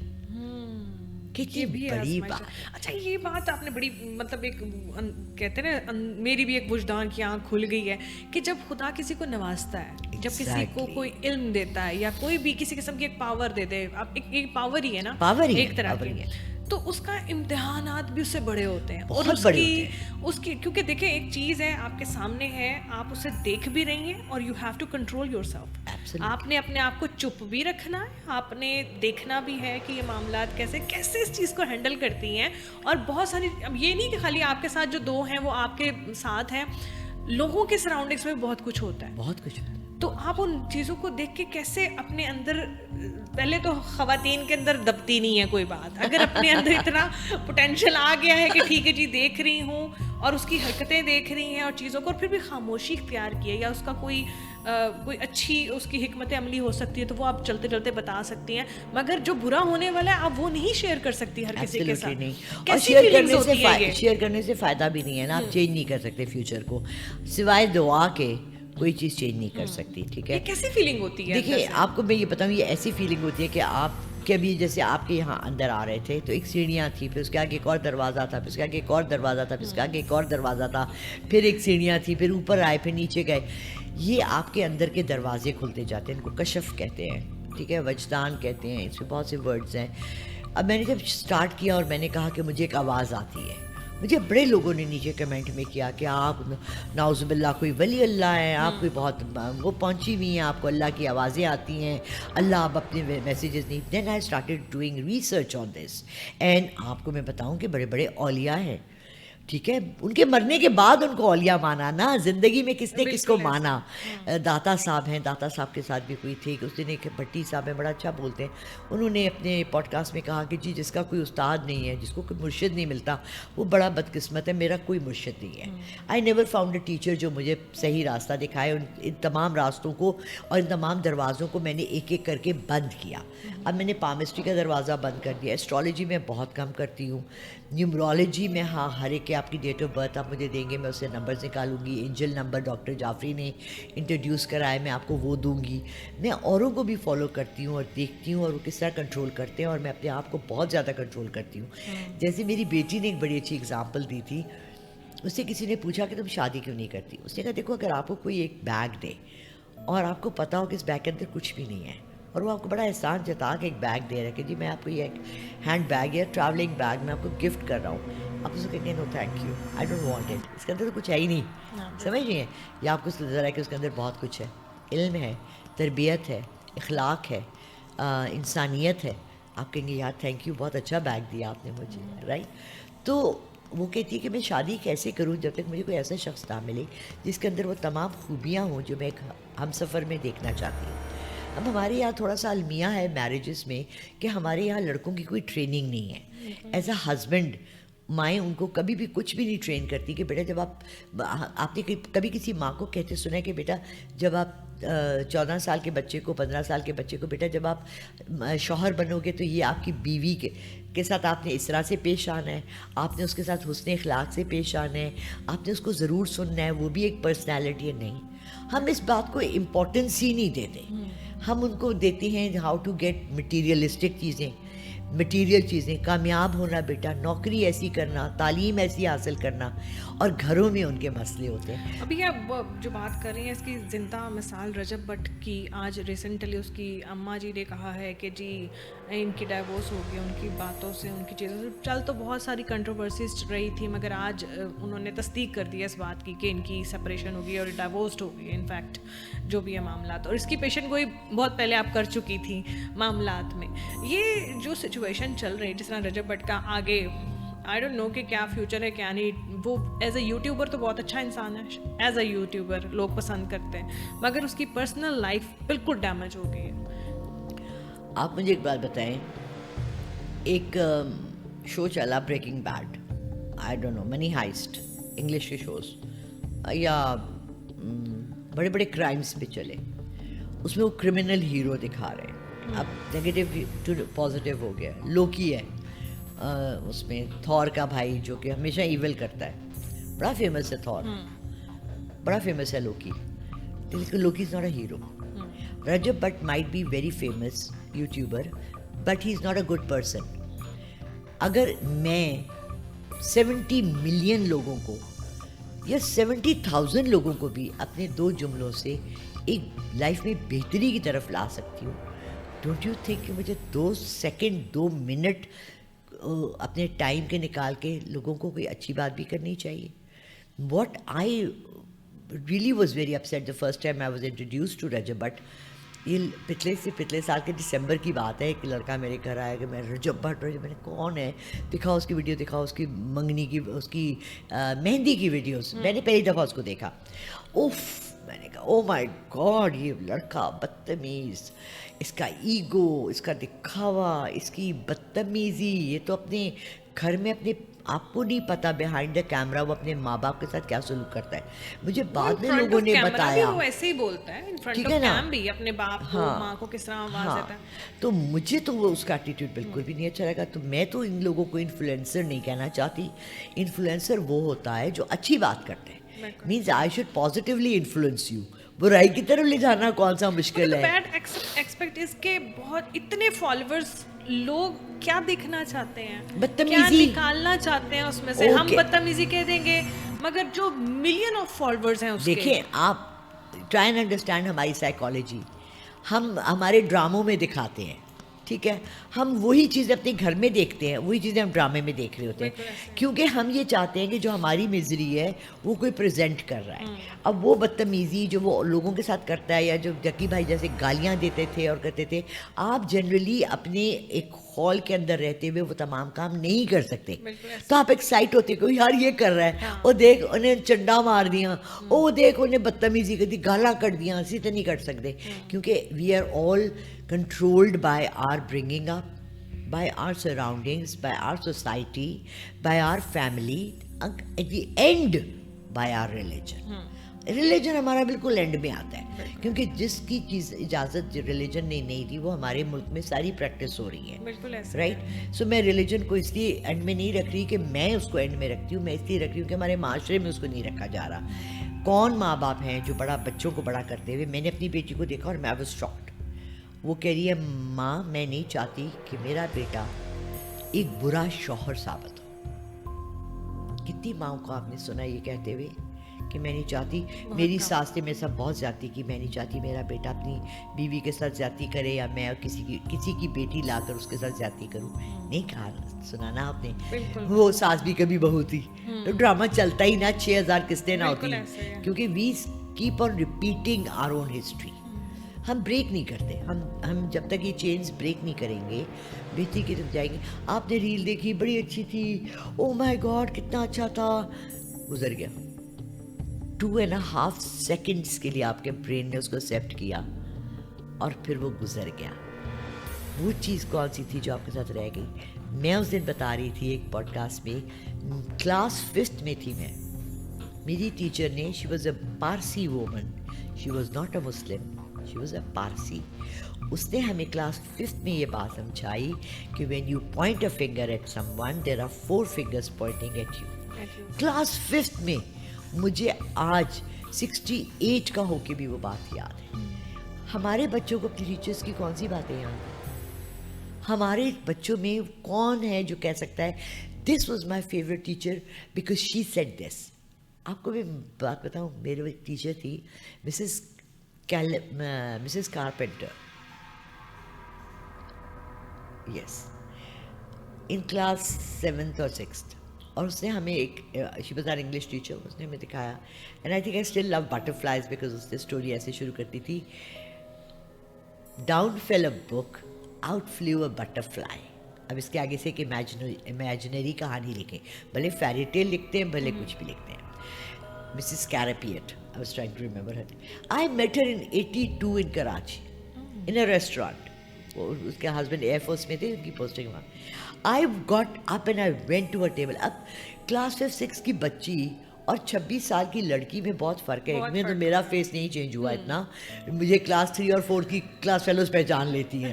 کتنی بڑی بات. اچھا یہ بات آپ نے بڑی, مطلب ایک کہتے ہیں نا, میری بھی ایک وجدان کی آنکھ کھل گئی ہے کہ جب خدا کسی کو نوازتا ہے, جب کسی کو کوئی علم دیتا ہے یا کوئی بھی کسی قسم کی ایک پاور دے دے, اب ایک پاور ہی ہے نا, ایک طرح کی, تو اس کا امتحانات بھی اس سے بڑے ہوتے ہیں. اور اس کی کیونکہ دیکھیں ایک چیز ہے آپ کے سامنے ہے, آپ اسے دیکھ بھی رہی ہیں اور you have to control yourself. آپ نے اپنے آپ کو چپ بھی رکھنا ہے, آپ نے دیکھنا بھی ہے کہ یہ معاملات کیسے اس چیز کو ہینڈل کرتی ہیں. اور بہت ساری, اب یہ نہیں کہ خالی آپ کے ساتھ جو 2 ہیں وہ آپ کے ساتھ ہیں, لوگوں کے سراؤنڈنگس میں بہت کچھ ہوتا ہے, بہت کچھ. تو آپ ان چیزوں کو دیکھ کے کیسے اپنے اندر, پہلے تو خواتین کے اندر دبتی نہیں ہے کوئی بات, اگر اپنے اندر اتنا پوٹینشیل آ گیا ہے کہ ٹھیک ہے جی دیکھ رہی ہوں اور اس کی حرکتیں دیکھ رہی ہیں اور چیزوں کو, اور پھر بھی خاموشی اختیار کی ہے, یا اس کا کوئی اچھی اس کی حکمت عملی ہو سکتی ہے تو وہ آپ چلتے چلتے بتا سکتی ہیں, مگر جو برا ہونے والا ہے آپ وہ نہیں شیئر کر سکتی ہر کسی کے ساتھ. اور شیئر کرنے سے فائدہ بھی نہیں ہے نا, آپ چینج نہیں کر سکتے فیوچر کو, سوائے دعا کے کوئی چیز چینج نہیں کر سکتی. ٹھیک ہے, کیسی فیلنگ ہوتی ہے؟ دیکھیے آپ کو میں یہ بتاؤں, یہ ایسی فیلنگ ہوتی ہے کہ آپ کے ابھی جیسے آپ کے یہاں اندر آ رہے تھے تو ایک سیڑھیاں تھیں, پھر اس کے آگے ایک اور دروازہ تھا, پھر اس کے آگے ایک اور دروازہ تھا, پھر اس کے آگے ایک اور دروازہ تھا, پھر ایک سیڑھیاں تھیں, پھر اوپر آئے, پھر نیچے گئے. یہ آپ کے اندر کے دروازے کھلتے جاتے ہیں, ان کو کشف کہتے ہیں. ٹھیک ہے, وجدان کہتے ہیں, اس میں بہت سے ورڈز ہیں. اب میں نے جب اسٹارٹ کیا اور میں نے کہا کہ مجھے ایک آواز آتی ہے, مجھے بڑے لوگوں نے نیچے کمنٹ میں کیا کہ آپ نعوذ باللہ کوئی ولی اللہ ہے, آپ کوئی بہت وہ پہنچی ہوئی ہیں, آپ کو اللہ کی آوازیں آتی ہیں, اللہ آپ اپنے میسیجز نہیں. Then I started doing research on this, and آپ کو میں بتاؤں کہ بڑے بڑے اولیاء ہیں ٹھیک ہے, ان کے مرنے کے بعد ان کو اولیاء مانا نا, زندگی میں کس نے کس کو مانا. داتا صاحب ہیں, داتا صاحب کے ساتھ بھی کوئی تھی کہ اس دن ایک بھٹی صاحب ہیں, بڑا اچھا بولتے ہیں, انہوں نے اپنے پوڈ کاسٹ میں کہا کہ جی جس کا کوئی استاد نہیں ہے, جس کو کوئی مرشد نہیں ملتا, وہ بڑا بدقسمت ہے. میرا کوئی مرشد نہیں ہے. I never found a teacher جو مجھے صحیح راستہ دکھائے. ان تمام راستوں کو اور ان تمام دروازوں کو میں نے ایک ایک کر کے بند کیا. اب میں نے پامسٹری کا دروازہ بند کر دیا. ایسٹرالوجی میں بہت کم کرتی ہوں. نیومرولوجی میں ہاں, ہر ایک کے آپ کی ڈیٹ آف برتھ آپ مجھے دیں گے, میں اسے نمبرز نکالوں گی. اینجل نمبر ڈاکٹر جعفری نے انٹروڈیوس کرائے, میں آپ کو وہ دوں گی. میں اوروں کو بھی فالو کرتی ہوں اور دیکھتی ہوں اور وہ کس طرح کنٹرول کرتے ہیں, اور میں اپنے آپ کو بہت زیادہ کنٹرول کرتی ہوں. جیسے میری بیٹی نے ایک بڑی اچھی اگزامپل دی تھی. اس سے کسی نے پوچھا کہ تم شادی کیوں نہیں کرتی. اس نے کہا دیکھو, اگر آپ کو کوئی ایک بیگ دے اور آپ کو پتا ہو کہ اس بیگ کے اندر کچھ بھی نہیں ہے, اور وہ آپ کو بڑا احسان جتا کے ایک بیگ دے رہا ہے کہ جی میں آپ کو یہ ایک ہینڈ بیگ یا ٹریولنگ بیگ میں آپ کو گفٹ کر رہا ہوں, آپ اس کو کہیں گے no thank you, I don't want it, اس کے اندر تو کچھ ہے ہی نہیں, سمجھ رہی ہیں. یا آپ کو نظر ہے کہ اس کے اندر بہت کچھ ہے, علم ہے, تربیت ہے, اخلاق ہے, انسانیت ہے, آپ کہیں گے یار تھینک یو, بہت اچھا بیگ دیا آپ نے مجھے, رائٹ. تو وہ کہتی ہے کہ میں شادی کیسے کروں جب تک مجھے کوئی ایسا شخص نہ ملے جس کے اندر وہ تمام خوبیاں ہوں جو میں ایک ہم سفر میں دیکھنا چاہتی ہوں. اب ہمارے یہاں تھوڑا سا المیہ ہے میرجز میں کہ ہمارے یہاں لڑکوں کی کوئی ٹریننگ نہیں ہے. ایز اے ہسبینڈ مائیں ان کو کبھی بھی کچھ بھی نہیں ٹرین کرتی کہ بیٹا جب آپ نے کبھی کسی ماں کو کہتے سنا ہے کہ بیٹا جب آپ 14 سال کے بچے کو 15 سال کے بچے کو بیٹا جب آپ شوہر بنو گے تو یہ آپ کی بیوی کے ساتھ آپ نے اس طرح سے پیش آنا ہے, آپ نے اس کے ساتھ حسن اخلاق سے پیش آنا ہے, آپ نے اس کو ضرور سننا ہے, وہ بھی ایک پرسنالٹی ہے. نہیں, ہم اس بات کو امپورٹنس ہی نہیں دیتے. ہم ان کو دیتے ہیں ہاؤ ٹو گیٹ مٹیریلسٹک چیزیں, مٹیریل چیزیں, کامیاب ہونا بیٹا, نوکری ایسی کرنا, تعلیم ایسی حاصل کرنا, اور گھروں میں ان کے مسئلے ہوتے ہیں. ابھی آپ جو بات کر رہی ہیں اس کی زندہ مثال رجب بٹ کی, آج ریسنٹلی اس کی اماں جی نے کہا ہے کہ جی ان کی ڈائیورس ہو گئی, ان کی باتوں سے, ان کی چیزوں سے چل تو بہت ساری کنٹروورسیز رہی تھی, مگر آج انہوں نے تصدیق کر دی اس بات کی کہ ان کی سپریشن ہو گئی اور ڈائیورسڈ ہو گئی. انفیکٹ جو بھی ہے معاملات, اور اس کی پیشن گوئی بہت پہلے آپ کر چکی تھی معاملات میں. یہ جو سچویشن چل رہی ہے جس طرح رجب بٹ کا آگے آئی ڈونٹ نو کہ کیا فیوچر ہے کیا نہیں. وہ ایز اے یوٹیوبر تو بہت اچھا انسان ہے, ایز اے یوٹیوبر لوگ پسند کرتے ہیں, مگر اس کی پرسنل لائف بالکل ڈیمیج ہو گئی ہے. آپ مجھے ایک بات بتائیں, ایک شو چلا Breaking Bad, I don't know, Money Heist, English کے شوز یا بڑے بڑے کرائمس پہ چلے, اس میں وہ کرمنل ہیرو دکھا رہے ہیں. اب نگیٹو ٹو پازیٹیو ہو گیا. لوکی ہے اس میں, تھور کا بھائی جو کہ ہمیشہ ایول کرتا ہے, بڑا فیمس ہے تھور, بڑا فیمس ہے لوکی, لیکن Loki is not a hero. Rajab Butt might be very famous youtuber but he is not a good person. اگر میں 70 ملین لوگوں کو یا 70,000 لوگوں کو بھی اپنے 2 جملوں سے ایک لائف میں بہتری کی طرف لا سکتی ہوں, ڈونٹ یو تھنک کہ مجھے 2 سیکنڈ 2 منٹ اپنے ٹائم کے نکال کے لوگوں کو کوئی اچھی بات بھی کرنی چاہیے. What I really was very upset the first time I was introduce to Rajab Butt. یہ پچھلے سال کے دسمبر کی بات ہے, ایک لڑکا میرے گھر آیا کہ میں رجب بٹ, میں نے کون ہے, دکھاؤ اس کی ویڈیو, دکھاؤ اس کی منگنی کی, اس کی مہندی کی ویڈیوز. میں نے پہلی دفعہ اس کو دیکھا, اوف, میں نے کہا او مائی گاڈ, یہ لڑکا بدتمیز, اس کا ایگو, اس کا دکھاوا, اس کی بدتمیزی, یہ تو اپنے گھر میں اپنے آپ کو نہیں پتا بیہائنڈ دا کیمرہ وہ اپنے ماں باپ کے ساتھ کیا سلوک کرتا ہے. مجھے بعد میں لوگوں نے بتایا, وہ ایسے ہی بولتا ہے, ٹھیک ہے نا, بھی اپنے باپ کو, ماں کو کس طرح آواز دیتا ہے. تو مجھے تو وہ اس کا ایٹیٹیوڈ بالکل بھی نہیں اچھا لگا. تو میں تو ان لوگوں کو انفلوئنسر نہیں کہنا چاہتی. انفلوئنسر وہ ہوتا ہے جو اچھی بات کرتے ہیں, means I should positively influence you. برائی کی طرف لے جانا کون سا مشکل ہے. بیڈ ایکسپیکٹ اس کے بہت اتنے فالوورز, لوگ کیا دیکھنا چاہتے ہیں, کیا نکالنا چاہتے ہیں اس میں سے. ہم بدتمیزی کہہ دیں گے, مگر جو ملین آف فالوورز ہیں اس کے, دیکھیں آپ ٹرائی اینڈ انڈرسٹینڈ ہماری سائیکالوجی. ہم ہمارے ڈراموں میں دکھاتے ہیں ٹھیک ہے, ہم وہی چیزیں اپنے گھر میں دیکھتے ہیں, وہی چیزیں ہم ڈرامے میں دیکھ رہے ہوتے ہیں, کیونکہ ہم یہ چاہتے ہیں کہ جو ہماری مزری ہے وہ کوئی پریزنٹ کر رہا ہے. اب وہ بدتمیزی جو وہ لوگوں کے ساتھ کرتا ہے, یا جو جکی بھائی جیسے گالیاں دیتے تھے اور کرتے تھے, آپ جنرلی اپنے ایک ہال کے اندر رہتے ہوئے وہ تمام کام نہیں کر سکتے. تو آپ ایکسائٹ ہوتے کہ یار یہ کر رہا ہے, وہ دیکھ انہیں چنڈا مار دیا, وہ دیکھ انہیں بدتمیزی کر دی, گالاں کٹ دیا, اسی تو نہیں کر سکتے, کیونکہ we are all controlled by our bringing up, by our surroundings, by our society, by our family, at the end by our religion. Religion ہمارا بالکل اینڈ میں آتا ہے, کیونکہ جس کی چیز اجازت ریلیجن نے نہیں دی وہ ہمارے ملک میں ساری پریکٹس ہو رہی ہے, رائٹ. سو میں ریلیجن کو اس لیے اینڈ میں نہیں رکھ رہی کہ میں اس کو اینڈ میں رکھتی ہوں, میں اس لیے رکھ رہی ہوں کہ ہمارے معاشرے میں اس کو نہیں رکھا جا رہا. کون ماں باپ ہیں جو بڑا بچوں کو بڑا کرتے ہوئے, میں نے اپنی بیٹی کو دیکھا اور میں واز شاکڈ. وہ کہہ رہی ہے ماں میں نہیں چاہتی کہ میرا بیٹا ایک برا شوہر ثابت ہو. کتنی ماؤں کو آپ نے سنا یہ کہتے ہوئے کہ میں نہیں چاہتی, میری ساس نے میرے ساتھ بہت زیادتی کی, میں نہیں چاہتی میرا بیٹا اپنی بیوی کے ساتھ زیادتی کرے, یا میں کسی کی بیٹی لا کر اس کے ساتھ زیادتی کروں. نہیں کہا, سنا نا آپ نے, وہ ساس بھی کبھی بہو تھی, تو ڈرامہ چلتا ہی نا, 6000 قسطیں نہ ہوتی, کیونکہ we keep on repeating our own history. ہم بریک نہیں کرتے, ہم جب تک یہ چینز بریک نہیں کریں گے بہتری کی طرف جائیں گے. آپ نے ریل دیکھی, بڑی اچھی تھی, او مائی گاڈ کتنا اچھا تھا, گزر گیا. 2.5 سیکنڈس کے لیے آپ کے برین نے اس کو ایکسیپٹ کیا اور پھر وہ گزر گیا. وہ چیز کون سی تھی جو آپ کے ساتھ رہ گئی؟ میں اس دن بتا رہی تھی ایک پوڈ کاسٹ میں, کلاس 5th میں تھی میں, میری ٹیچر نے, she was a Parsi woman, she was not a Muslim, she was a Parsi. اس نے ہمیں کلاس 5th میں یہ بات سمجھائی کہ when you point a finger at someone there are 4 fingers pointing at you. Class 5th میں. مجھے آج 68 کا ہو کے بھی وہ بات یاد ہے. ہمارے بچوں کو اپنی ٹیچرس کی کون سی باتیں یاد ہیں؟ ہمارے بچوں میں کون ہے جو کہہ سکتا ہے this was my favourite teacher because she said this. آپ کو بھی بات بتاؤں, میرے ایک ٹیچر تھی Mrs Carpenter, yes, in class 7th اور 6th, اور اس نے ہمیں ایک, she was our English teacher, اس نے ہمیں دکھایا, and I think I still love butterflies because اس نے اسٹوری ایسے شروع کرتی تھی, down fell a book, out flew a butterfly. اب اس کے آگے سے ایک امیجنری کہانی لکھیں, بھلے فیری ٹیل لکھتے ہیں, بھلے کچھ بھی لکھتے ہیں. مسز کیراپیٹ, I was trying to remember her. I met her in 82 in Karachi, in a restaurant. اس کے ہسبینڈ ایئر فورس میں تھے, ان کی پوسٹنگ وہاں. I got up and I went to her table. اب کلاس 5 6 کی بچی اور 26 سال کی لڑکی میں بہت فرق ہے. میں تو میرا فیس نہیں چینج ہوا اتنا, مجھے کلاس 3 اور 4 کی کلاس فیلوز پہچان لیتی ہیں.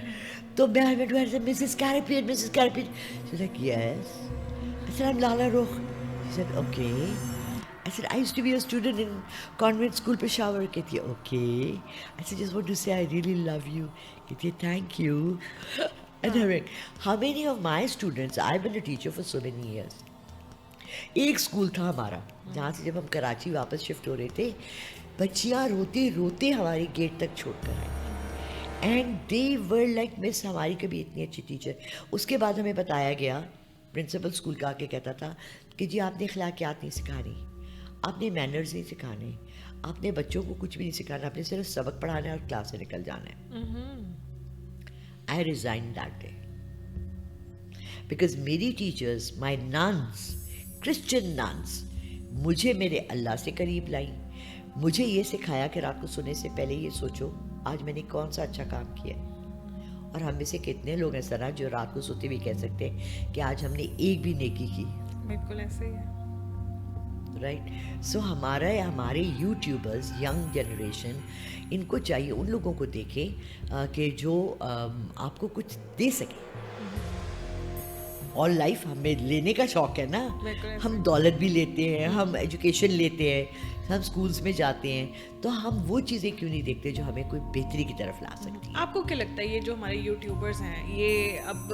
تو میں I went to her and said, Mrs. Carapet, Mrs. Carapet. She's like, yes. I said, I'm Lala Rukh. She said, okay. I said, I used to be a student in convent school Peshawar. Kehti hai, okay. I said, just want to say I really love you. Kehti hai, thank you. And I went, how many of my students, I've been a teacher for so many years. ایک school تھا ہمارا جہاں سے جب ہم کراچی واپس shift ہو رہے تھے, بچیاں روتے روتے ہماری گیٹ تک چھوڑ کر آئی. اینڈ دے ور لائک مس, ہماری کبھی اتنی اچھی ٹیچر. اس کے بعد ہمیں بتایا گیا, پرنسپل اسکول کا آ کے کہتا تھا کہ جی آپ نے اخلاقیات نہیں سکھانی, آپ نے مینرز نہیں سکھانے, آپ نے بچوں کو کچھ بھی نہیں سکھانا, آپ نے صرف سبق پڑھانا ہے اور کلاس سے نکل جانا ہے. I resigned that day because میری teachers, my nuns, Christian nuns, مجھے میرے اللہ سے قریب لائیں, مجھے یہ سکھایا کہ رات کو سونے سے پہلے یہ سوچو آج میں نے کون سا اچھا کام کیا. اور ہم میں سے کتنے لوگ ایسا رہا جو رات کو سوتے ہوئے کہہ سکتے ہیں کہ آج ہم نے ایک بھی نیکی کی. بالکل ایسے ہی ہے, رائٹ. سو ہمارے یوٹیوبرز, ینگ جنریشن, ان کو چاہیے ان لوگوں کو دیکھیں کہ جو آپ کو کچھ دے سکیں. اور لائف ہمیں لینے کا شوق ہے نا, ہم دولت بھی لیتے ہیں, ہم ایجوکیشن لیتے ہیں, ہم اسکولس میں جاتے ہیں, تو ہم وہ چیزیں کیوں نہیں دیکھتے جو ہمیں کوئی بہتری کی طرف لا سکتی ہیں. آپ کو کیا لگتا ہے یہ جو ہمارے یوٹیوبرز ہیں یہ اب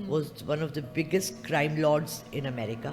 was one of the biggest crime lords in America,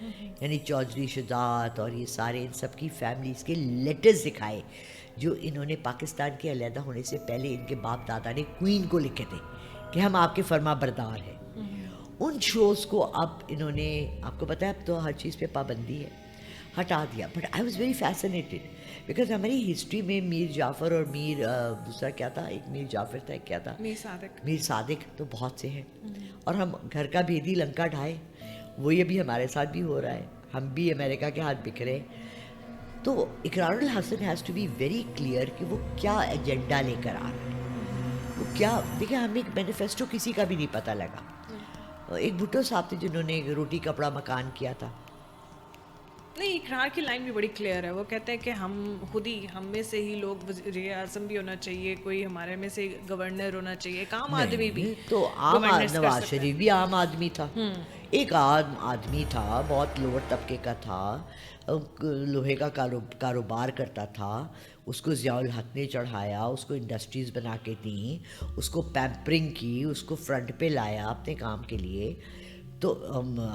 یعنی چودھری شجاعت اور یہ سارے ان سب کی فیملیز کے لیٹرز دکھائے جو انہوں نے پاکستان کے علیحدہ ہونے سے پہلے ان کے باپ دادا نے کوئین کو لکھے تھے کہ ہم آپ کے فرما بردار ہیں. ان شوز کو اب انہوں نے, آپ کو پتہ ہے اب تو ہر چیز پہ پابندی ہے, ہٹا دیا. But I was very fascinated because ہماری ہسٹری میں میر جعفر اور میر دوسرا کیا تھا, ایک میر جعفر تھا, ایک کیا تھا, میر صادق, تو بہت سے ہیں. اور ہم گھر کا بھیدی لنکا ڈھائے, وہی ابھی ہمارے ساتھ بھی ہو رہا ہے, ہم بھی امریکہ کے ہاتھ بکھرے. تو Iqrar ul Hassan has to be very clear کہ وہ کیا ایجنڈا لے کر آ رہا ہے, وہ کیا. دیکھیں ہمیں ایک مینیفیسٹو کسی کا بھی نہیں پتہ لگا. ایک بھٹو صاحب تھے جنہوں نے روٹی کپڑا مکان کیا تھا. نہیں, اقرار کی لائن بھی بڑی کلیئر ہے. وہ کہتے ہیں کہ ہم خود ہی, ہم میں سے ہی لوگ وزیر اعظم بھی ہونا چاہیے, کوئی ہمارے میں سے گورنر ہونا چاہیے, ایک عام آدمی بھی. تو عام نواز شریف بھی عام آدمی تھا, ایک عام آدمی تھا, بہت لوور طبقے کا تھا, لوہے کا کاروبار کرتا تھا. اس کو ضیاء الحق نے چڑھایا, اس کو انڈسٹریز بنا کے دیں, اس کو پیمپرنگ کی, اس کو فرنٹ پہ لایا اپنے کام کے لیے. تو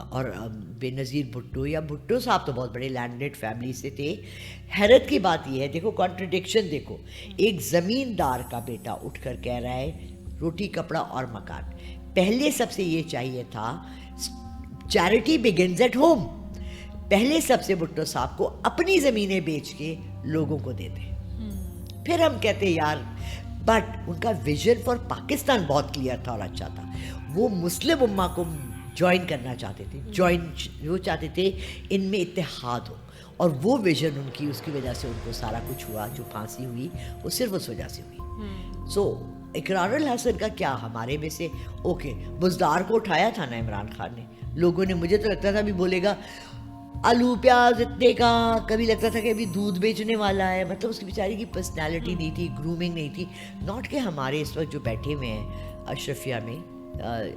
اور بے نظیر بھٹو, یا بھٹو صاحب تو بہت بڑے لینڈڈ فیملی سے تھے. حیرت کی بات یہ ہے, دیکھو کانٹرڈکشن دیکھو, ایک زمیندار کا بیٹا اٹھ کر کہہ رہا ہے روٹی کپڑا اور مکان. پہلے سب سے یہ چاہیے تھا چیریٹی بگنز ایٹ ہوم, پہلے سب سے بھٹو صاحب کو اپنی زمینیں بیچ کے لوگوں کو دیتے. پھر ہم کہتے یار, بٹ ان کا ویژن فار پاکستان بہت کلیئر تھا اور اچھا تھا. وہ مسلم امہ کو جوائن کرنا چاہتے تھے, وہ چاہتے تھے ان میں اتحاد ہو, اور وہ ویژن ان کی, اس کی وجہ سے ان کو سارا کچھ ہوا. جو پھانسی ہوئی وہ صرف اس وجہ سے ہوئی. سو اقرار الحسن کا کیا, ہمارے میں سے اوکے بزدار کو اٹھایا تھا نا عمران خان نے, لوگوں نے, مجھے تو لگتا تھا ابھی بولے گا آلو پیاز اتنے کا, کبھی لگتا تھا کہ ابھی دودھ بیچنے والا ہے. مطلب اس کی بیچاری کی پرسنالٹی نہیں تھی, گرومنگ نہیں تھی. ناٹ کہ ہمارے اس وقت جو بیٹھے ہوئے ہیں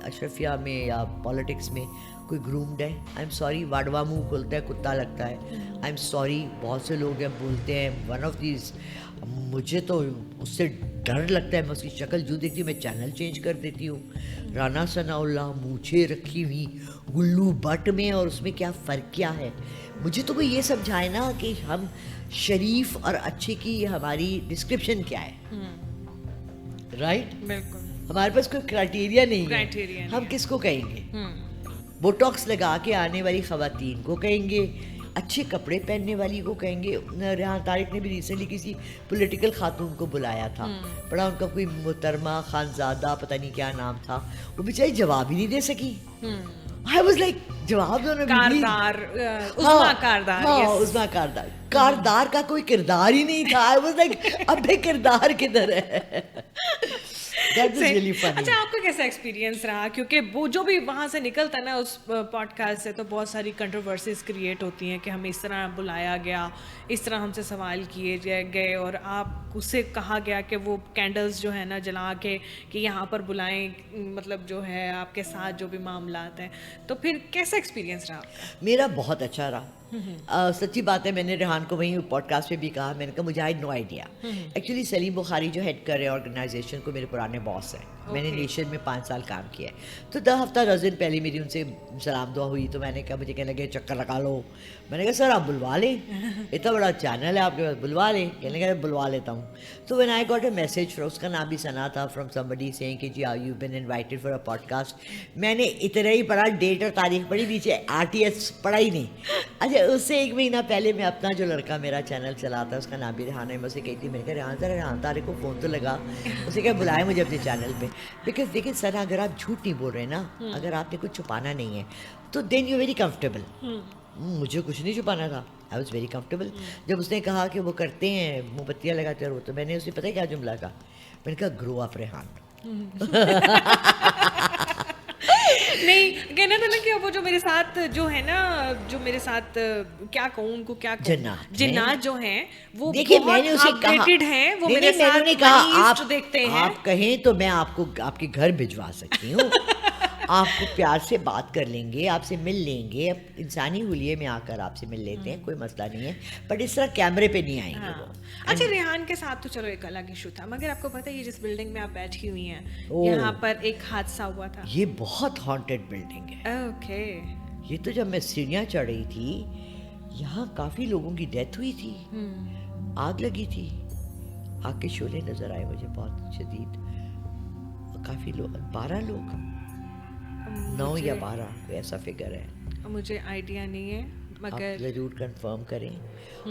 اشرفیہ میں یا پالیٹکس میں کوئی گرومڈ ہے. آئی ایم سوری, واڈوا منہ کھولتا ہے کتا لگتا ہے. آئی ایم سوری, بہت سے لوگ ہیں بولتے ہیں ون آف دیز, مجھے تو اس سے ڈر لگتا ہے. میں اس کی شکل جو دیکھتی ہوں میں چینل چینج کر دیتی ہوں. رانا ثناء اللہ, مونچھیں رکھی ہوئی, گلو بٹ میں, اور اس میں کیا فرق کیا ہے. مجھے تو کوئی یہ سمجھائے نا کہ ہم شریف اور اچھے کی ہماری ڈسکرپشن کیا ہے. رائٹ, بالکل ہمارے پاس کوئی کرائٹیریا نہیں ہے. ہم کس کو کہیں گے؟ بوٹاکس لگا کے آنے والی خواتین کو کہیں گے, اچھے کپڑے پہننے والی کو کہیں گے. ریحان طارق نے بھی ریسنٹلی کسی پولیٹیکل خاتون کو بلایا تھا, بڑا ان کا کوئی محترمہ خانزادہ پتہ نہیں کیا نام تھا, وہ بیچاری جواب ہی نہیں دے سکی. I was like, جواب دو نا, کاردار کا کوئی کردار ہی نہیں تھا. I was like, اب کردار کدھر ہے. اچھا, آپ کا کیسا ایکسپیرینس رہا, کیونکہ وہ جو بھی وہاں سے نکلتا ہے نا اس پوڈ کاسٹ سے, تو بہت ساری کنٹروورسیز کریٹ ہوتی ہیں کہ ہمیں اس طرح بلایا گیا, اس طرح ہم سے سوال کیے گئے, اور آپ اس سے کہا گیا کہ وہ کینڈلز جو ہے نا جلا کے کہ یہاں پر بلائیں, مطلب جو ہے آپ کے ساتھ جو بھی معاملات ہیں. تو پھر کیسا ایکسپیرینس رہا آپ کا؟ میرا بہت اچھا رہا. سچی بات ہے, میں نے ریحان کو وہیں پوڈ کاسٹ پہ بھی کہا, میں نے کہا مجھے آئی نو آئیڈیا. ایکچولی سلیم بخاری جو ہیڈ کر رہے ہیں آرگنائزیشن کو, میرے پرانے باس ہیں. میں نے نیشن میں 5 سال کام کیا ہے. تو 10 دن پہلے میری ان سے سلام دعا ہوئی, تو میں نے کہا, مجھے کہنے لگے چکر لگا لو. میں نے کہا سر آپ بلوا لیں, اتنا بڑا چینل ہے آپ کے پاس, بلوا لیں. کہنے لگا بلوا لیتا ہوں. تو when I got a message, اس کا نام بھی ثنا تھا, from somebody saying کہ جی you've been invited for a podcast. میں نے اتنا ہی پڑھا, ڈیٹ اور تاریخ پڑھی, نیچے RTS پڑھا ہی نہیں. اچھا, اس سے 1 مہینہ پہلے میں اپنا جو لڑکا میرا چینل چلاتا ہے, اس کا نام بھی ریحان ہے, میں اسے کہتی, میں نے کہا ریحان سر, ریحان طارق کو فون تو لگا, اسے کہا بلائے مجھے اپنے چینل پہ. بیکاز دیکھیں سر, اگر آپ جھوٹ نہیں بول رہے نا, اگر آپ نے کچھ چھپانا نہیں ہے, تو دین یو ویری کمفرٹیبل. مجھے کچھ نہیں چھپانا تھا, آئی واز ویری کمفرٹیبل. جب اس نے کہا کہ وہ کرتے ہیں موم بتیاں لگاتے ہیں, تو میں نے اسے پتہ ہے کیا جملہ کہا, میں نے کہا گرو اپ ریحان. نہیں کہنا تھا نا کہ وہ جو میرے ساتھ جو ہے نا, جو میرے ساتھ کیا کہوں, ان کو کیا جنات جو ہیں, وہ دیکھیے میں نے اسے کہا, ہیں, وہ میرے ساتھ کہا دیکھتے ہیں, آپ کہیں تو میں آپ کو آپ کے گھر بھجوا سکتی ہوں. آپ کو پیار سے بات کر لیں گے, آپ سے مل لیں گے, اب انسانی حلیے میں آ کر آپ سے مل لیتے ہیں, کوئی مسئلہ نہیں ہے, بٹ اس طرح کیمرے پہ نہیں آئیں گے وہ. اچھا, ریحان کے ساتھ تو چلو ایک الگ ایشو تھا, مگر آپ کو پتہ ہے یہ جس بلڈنگ میں آپ بیٹھی ہوئی ہیں, یہاں پر ایک حادثہ ہوا تھا. یہ بہت ہانٹیڈ بلڈنگ ہے. اوکے, یہ تو جب میں سیڑھیاں چڑھ رہی تھی یہاں کافی لوگوں کی ڈیتھ ہوئی تھی, آگ لگی تھی, آگ کے شعلے نظر آئے مجھے بہت شدید, کافی لوگ, 12 لوگ, 9 یا 12 کوئی ایسا فگر ہے, مجھے آئیڈیا نہیں ہے آپ مگر ضرور کنفرم کریں.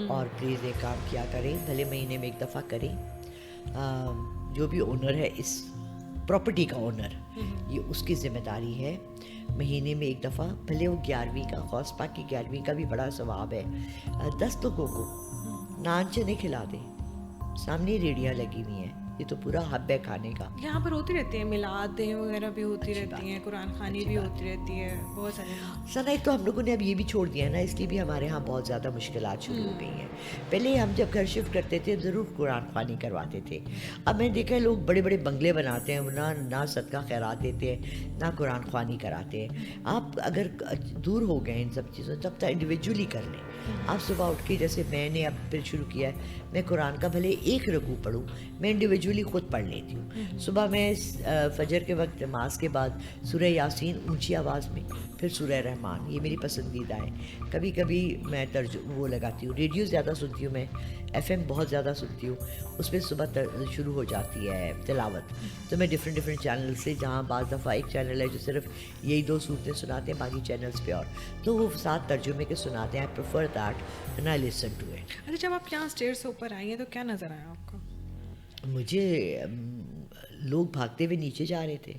اور پلیز ایک کام کیا کریں, بھلے مہینے میں ایک دفعہ کریں, جو بھی اونر ہے اس پراپرٹی کا اونر, یہ اس کی ذمہ داری ہے مہینے میں ایک دفعہ, بھلے وہ 11ویں کا, غوث پاک کی 11ویں کا بھی بڑا ثواب ہے, 10 لوگوں کو نان چنے کھلا دیں, سامنے ریڑیاں لگی ہوئی ہیں, یہ تو پورا ہب ہے کھانے کا. یہاں پر ہوتی رہتی ہیں میلادیں وغیرہ بھی ہوتی رہتی ہیں, قرآن خوانی بھی ہوتی رہتی ہے, بہت سارے. سنا تو ہم لوگوں نے اب یہ بھی چھوڑ دیا ہے نا, اس لیے بھی ہمارے ہاں بہت زیادہ مشکلات شروع ہو گئی ہیں. پہلے ہم جب گھر شفٹ کرتے تھے ضرور قرآن خوانی کرواتے تھے, اب میں نے دیکھا ہے لوگ بڑے بڑے بنگلے بناتے ہیں, نہ صدقہ خیرات دیتے ہیں نہ قرآن خوانی کراتے ہیں. آپ اگر دور ہو گئے ان سب چیزوں تب تک انڈیویجولی کر لیں. آپ صبح اٹھ کے, جیسے میں نے اب پھر شروع کیا ہے, میں قرآن کا بھلے ایک رکوع پڑھوں, میں انڈیویجولی خود پڑھ لیتی ہوں. صبح میں فجر کے وقت نماز کے بعد سورہ یاسین اونچی آواز میں, پھر سورہ رحمان, یہ میری پسندیدہ ہے. کبھی کبھی میں وہ لگاتی ہوں, ریڈیو زیادہ سنتی ہوں میں, FM بہت زیادہ سنتی ہوں, اس میں صبح شروع ہو جاتی ہے تلاوت. تو میں ڈفرینٹ چینل سے, جہاں بعض دفعہ ایک چینل ہے جو صرف یہی 2 صورتیں سناتے ہیں, باقی چینلز پہ اور تو وہ 7 ترجمے کے سناتے ہیں. I prefer that and I listen to it. اچھا, جب آپ یہاں اسٹیئر سے اوپر آئی ہیں تو کیا نظر آیا آپ کو؟ مجھے لوگ بھاگتے ہوئے نیچے جا رہے تھے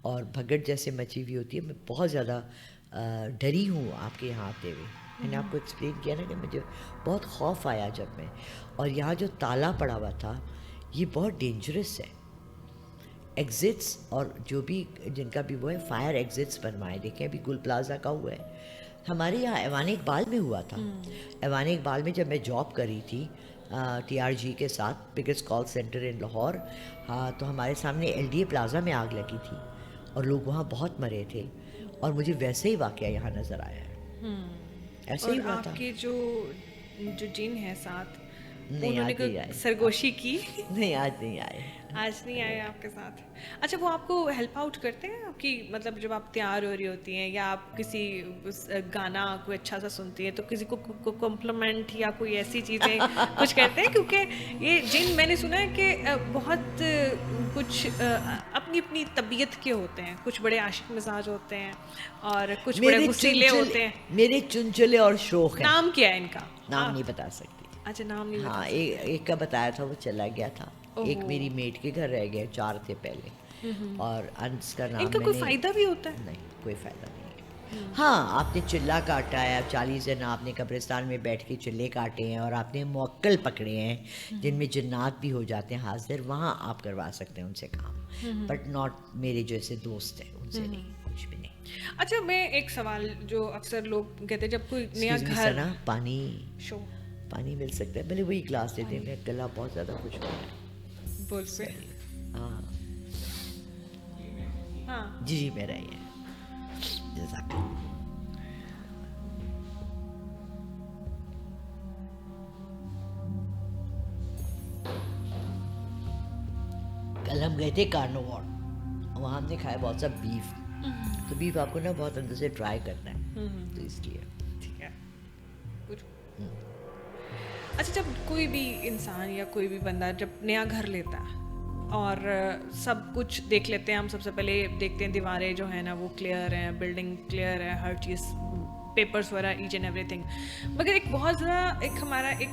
اور بھگڑ جیسے مچی ہوئی ہوتی ہے. میں بہت زیادہ ڈری ہوں آپ کے یہاں آتے ہوئے. میں نے آپ کو ایکسپلین کیا نا کہ مجھے بہت خوف آیا جب میں, اور یہاں جو تالا پڑا ہوا تھا یہ بہت ڈینجرس ہے. ایگزٹس اور جو بھی جن کا بھی وہ ہے, فائر ایگزٹس بنوائے. دیکھیں ابھی گل پلازا کا ہوا ہے, ہمارے یہاں ایوان اقبال میں ہوا تھا. ایوان اقبال میں جب میں جاب کر رہی تھی TRG کے ساتھ, بگیسٹ کال سینٹر ان لاہور, تو ہمارے سامنے LDA پلازا میں آگ لگی تھی اور لوگ وہاں بہت مرے تھے, اور مجھے ویسے ہی واقعہ یہاں نظر آیا ہے. ایسے ہی ہوا تھا. آپ کے جو جن ہے ساتھ, نہیں, انہوں نے آج نہیں آئے. سرگوشی کی؟ نہیں, آج نہیں آئے. آج نہیں آئے آپ کے ساتھ. اچھا, وہ آپ کو ہیلپ آؤٹ کرتے ہیں آپ کی, مطلب جب آپ تیار ہو رہی ہوتی ہیں یا آپ کسی گانا کوئی اچھا سا سنتی ہیں تو کسی کو کمپلیمنٹ یا کوئی ایسی چیزیں کچھ کرتے ہیں؟ کیونکہ یہ جن میں نے سنا ہے کہ بہت کچھ اپنی اپنی طبیعت کے ہوتے ہیں, کچھ بڑے عاشق مزاج ہوتے ہیں اور کچھ بڑے غصیلے ہوتے ہیں. میرے چنچلے اور شوق ہیں. نام کیا ہے ان کا؟ نام نہیں بتا سکتی. اچھا, نام نہیں. ہاں, ایک کا بتایا تھا وہ چلا گیا تھا, ایک میری میٹ کے گھر رہ گئے, 4 تھے پہلے, اور انس کا نام. ان کا کوئی فائدہ بھی ہوتا ہے؟ نہیں, کوئی فائدہ نہیں ہے. ہاں, آپ نے چلہ کاٹا ہے, 40 دن آپ نے قبرستان میں بیٹھ کے چلے کاٹے ہیں, اور آپ نے موکل پکڑے ہیں جن میں جنات بھی ہو جاتے ہیں حاضر, وہاں آپ کروا سکتے ہیں ان سے کام, بٹ ناٹ میرے جیسے دوست ہیں ان سے نہیں, کچھ بھی نہیں. اچھا, میں ایک سوال جو اکثر لوگ کہتے ہیں, جب کوئی نیا گھر, پانی مل سکتا ہے, بھلے وہی گلاس دے دیں, میں گلا بہت زیادہ خوش ہو رہا ہے. بول پہ. ہاں جی, میرا یہ جزاک اللہ. کل ہم گئے تھے کارنوور, وہاں ہم نے کھایا بہت سا بیف. تو بیف آپ کو نا بہت اندر سے ڈرائی کرنا ہے, تو اس لیے. ٹھیک ہے. اچھا, جب کوئی بھی انسان یا کوئی بھی بندہ جب نیا گھر لیتا ہے اور سب کچھ دیکھ لیتے ہیں, ہم سب سے پہلے دیکھتے ہیں دیواریں جو ہیں نا وہ کلیئر ہیں, بلڈنگ کلیئر ہے, ہر چیز, پیپرس وغیرہ, ایچ اینڈ ایوری تھنگ. مگر ایک بہت زیادہ ایک ہمارا ایک,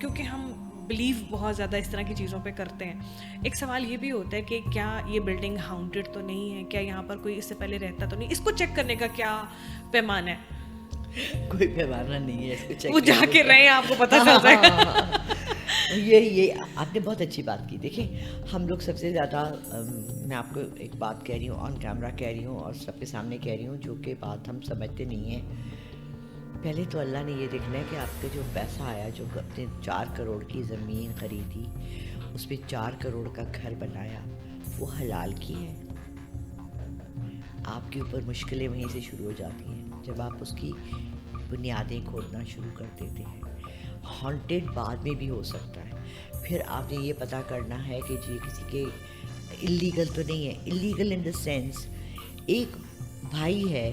کیونکہ ہم بلیو بہت زیادہ اس طرح کی چیزوں پہ کرتے ہیں, ایک سوال یہ بھی ہوتا ہے کہ کیا یہ بلڈنگ ہاؤنٹڈ تو نہیں ہے, کیا یہاں پر کوئی اس سے پہلے رہتا تو نہیں. اس کو چیک کرنے کا کیا پیمانہ ہے؟ کوئی پیمانہ نہیں ہے اس کو چیک, وہ جا کے رہے ہیں, آپ کو پتہ چل جائے گا. یہ آپ نے بہت اچھی بات کی. دیکھیں, ہم لوگ سب سے زیادہ, میں آپ کو ایک بات کہہ رہی ہوں, آن کیمرہ کہہ رہی ہوں اور سب کے سامنے کہہ رہی ہوں, جو کہ بات ہم سمجھتے نہیں ہیں. پہلے تو اللہ نے یہ دیکھنا ہے کہ آپ کا جو پیسہ آیا, جو اپنے 4 کروڑ کی زمین خریدی, اس پہ 4 کروڑ کا گھر بنایا, وہ حلال کی ہے. آپ کے اوپر مشکلیں وہیں سے شروع ہو جاتی ہیں جب آپ اس کی بنیادیں کھودنا شروع کر دیتے ہیں. ہانٹیڈ بعد میں بھی ہو سکتا ہے. پھر آپ نے یہ پتہ کرنا ہے کہ جی کسی کے اللیگل تو نہیں ہے. اللیگل ان دا سینس, ایک بھائی ہے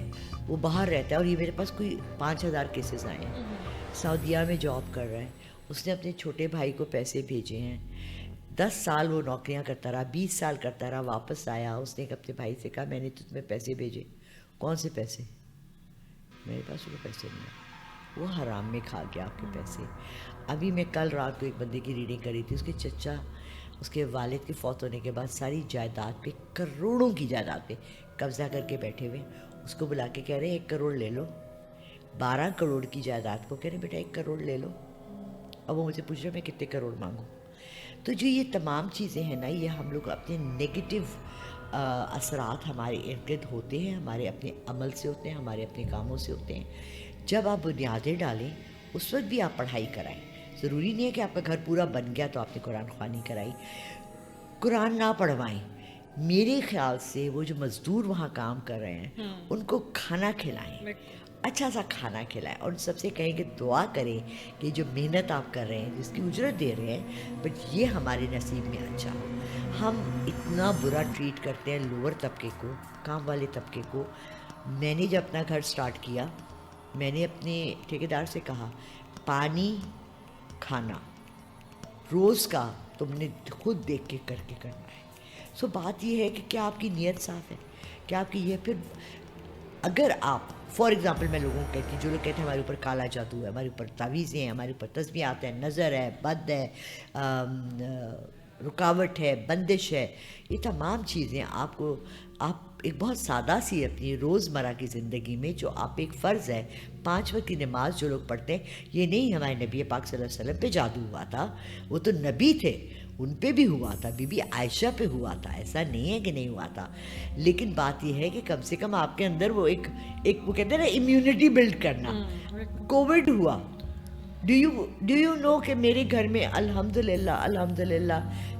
وہ باہر رہتا ہے اور یہ میرے پاس کوئی 5,000 کیسز آئے ہیں. سعودیہ میں جاب کر رہا ہے, اس نے اپنے چھوٹے بھائی کو پیسے بھیجے ہیں. 10 سال وہ نوکریاں کرتا رہا, 20 سال کرتا رہا, واپس آیا, اس نے اپنے بھائی سے کہا میں نے تمہیں پیسے بھیجے. کون سے پیسے؟ میرے پاس وہ پیسے نہیں ہیں, وہ حرام میں کھا گیا آپ کے پیسے. ابھی میں کل رات کو ایک بندے کی ریڈنگ کری تھی, اس کے چچا اس کے والد کے فوت ہونے کے بعد ساری جائیداد پہ, کروڑوں کی جائیداد پہ قبضہ کر کے بیٹھے ہوئے. اس کو بلا کے کہہ رہے ہیں 1 کروڑ لے لو. 12 کروڑ کی جائیداد کو کہہ رہے بیٹا 1 کروڑ لے لو. اب وہ مجھے پوچھ رہے میں کتنے کروڑ مانگوں. تو جو یہ تمام چیزیں ہیں نا, یہ ہم لوگ اپنے نگیٹو اثرات ہمارے ارد گرد ہوتے ہیں, ہمارے اپنے عمل سے ہوتے ہیں, ہمارے اپنے کاموں سے ہوتے ہیں. جب آپ بنیادیں ڈالیں اس وقت بھی آپ پڑھائی کرائیں. ضروری نہیں ہے کہ آپ کا گھر پورا بن گیا تو آپ نے قرآن خوانی کرائی. قرآن نہ پڑھوائیں. میرے خیال سے وہ جو مزدور وہاں کام کر رہے ہیں ان کو کھانا کھلائیں, اچھا سا کھانا کھلائیں, اور ان سب سے کہیں کہ دعا کریں کہ جو محنت آپ کر رہے ہیں, جس کی اجرت دے رہے ہیں, بٹ یہ ہمارے نصیب میں اچھا ہو. ہم اتنا برا ٹریٹ کرتے ہیں لوور طبقے کو, کام والے طبقے کو. میں نے جب اپنا گھر سٹارٹ کیا, میں نے اپنے ٹھیکیدار سے کہا پانی کھانا روز کا تم نے خود دیکھ کے کر کے کرنا ہے. سو بات یہ ہے کہ کیا آپ کی نیت صاف ہے, کیا آپ کی یہ, پھر اگر آپ فار ایگزامپل میں لوگوں کو کہتی ہوں, جو لوگ کہتے ہیں ہمارے اوپر کالا جادو ہے, ہمارے اوپر تعویذیں ہیں, ہمارے اوپر تسبیحات ہیں, نظر ہے, بد ہے, رکاوٹ ہے, بندش ہے, یہ تمام چیزیں آپ ایک بہت سادہ سی اپنی روزمرہ کی زندگی میں جو آپ ایک فرض ہے 5 وقت کی نماز جو لوگ پڑھتے ہیں, یہ نہیں ہمارے نبی پاک صلی اللہ علیہ وسلم پہ جادو ہوا تھا, وہ تو نبی تھے, ان پہ بھی ہوا تھا, بی بی عائشہ پہ ہوا تھا, ایسا نہیں ہے کہ نہیں ہوا تھا. لیکن بات یہ ہے کہ کم سے کم آپ کے اندر وہ ایک وہ کہتے ہیں نا امیونٹی بلڈ کرنا. کووڈ ہوا, ڈو یو نو کہ میرے گھر میں الحمدللہ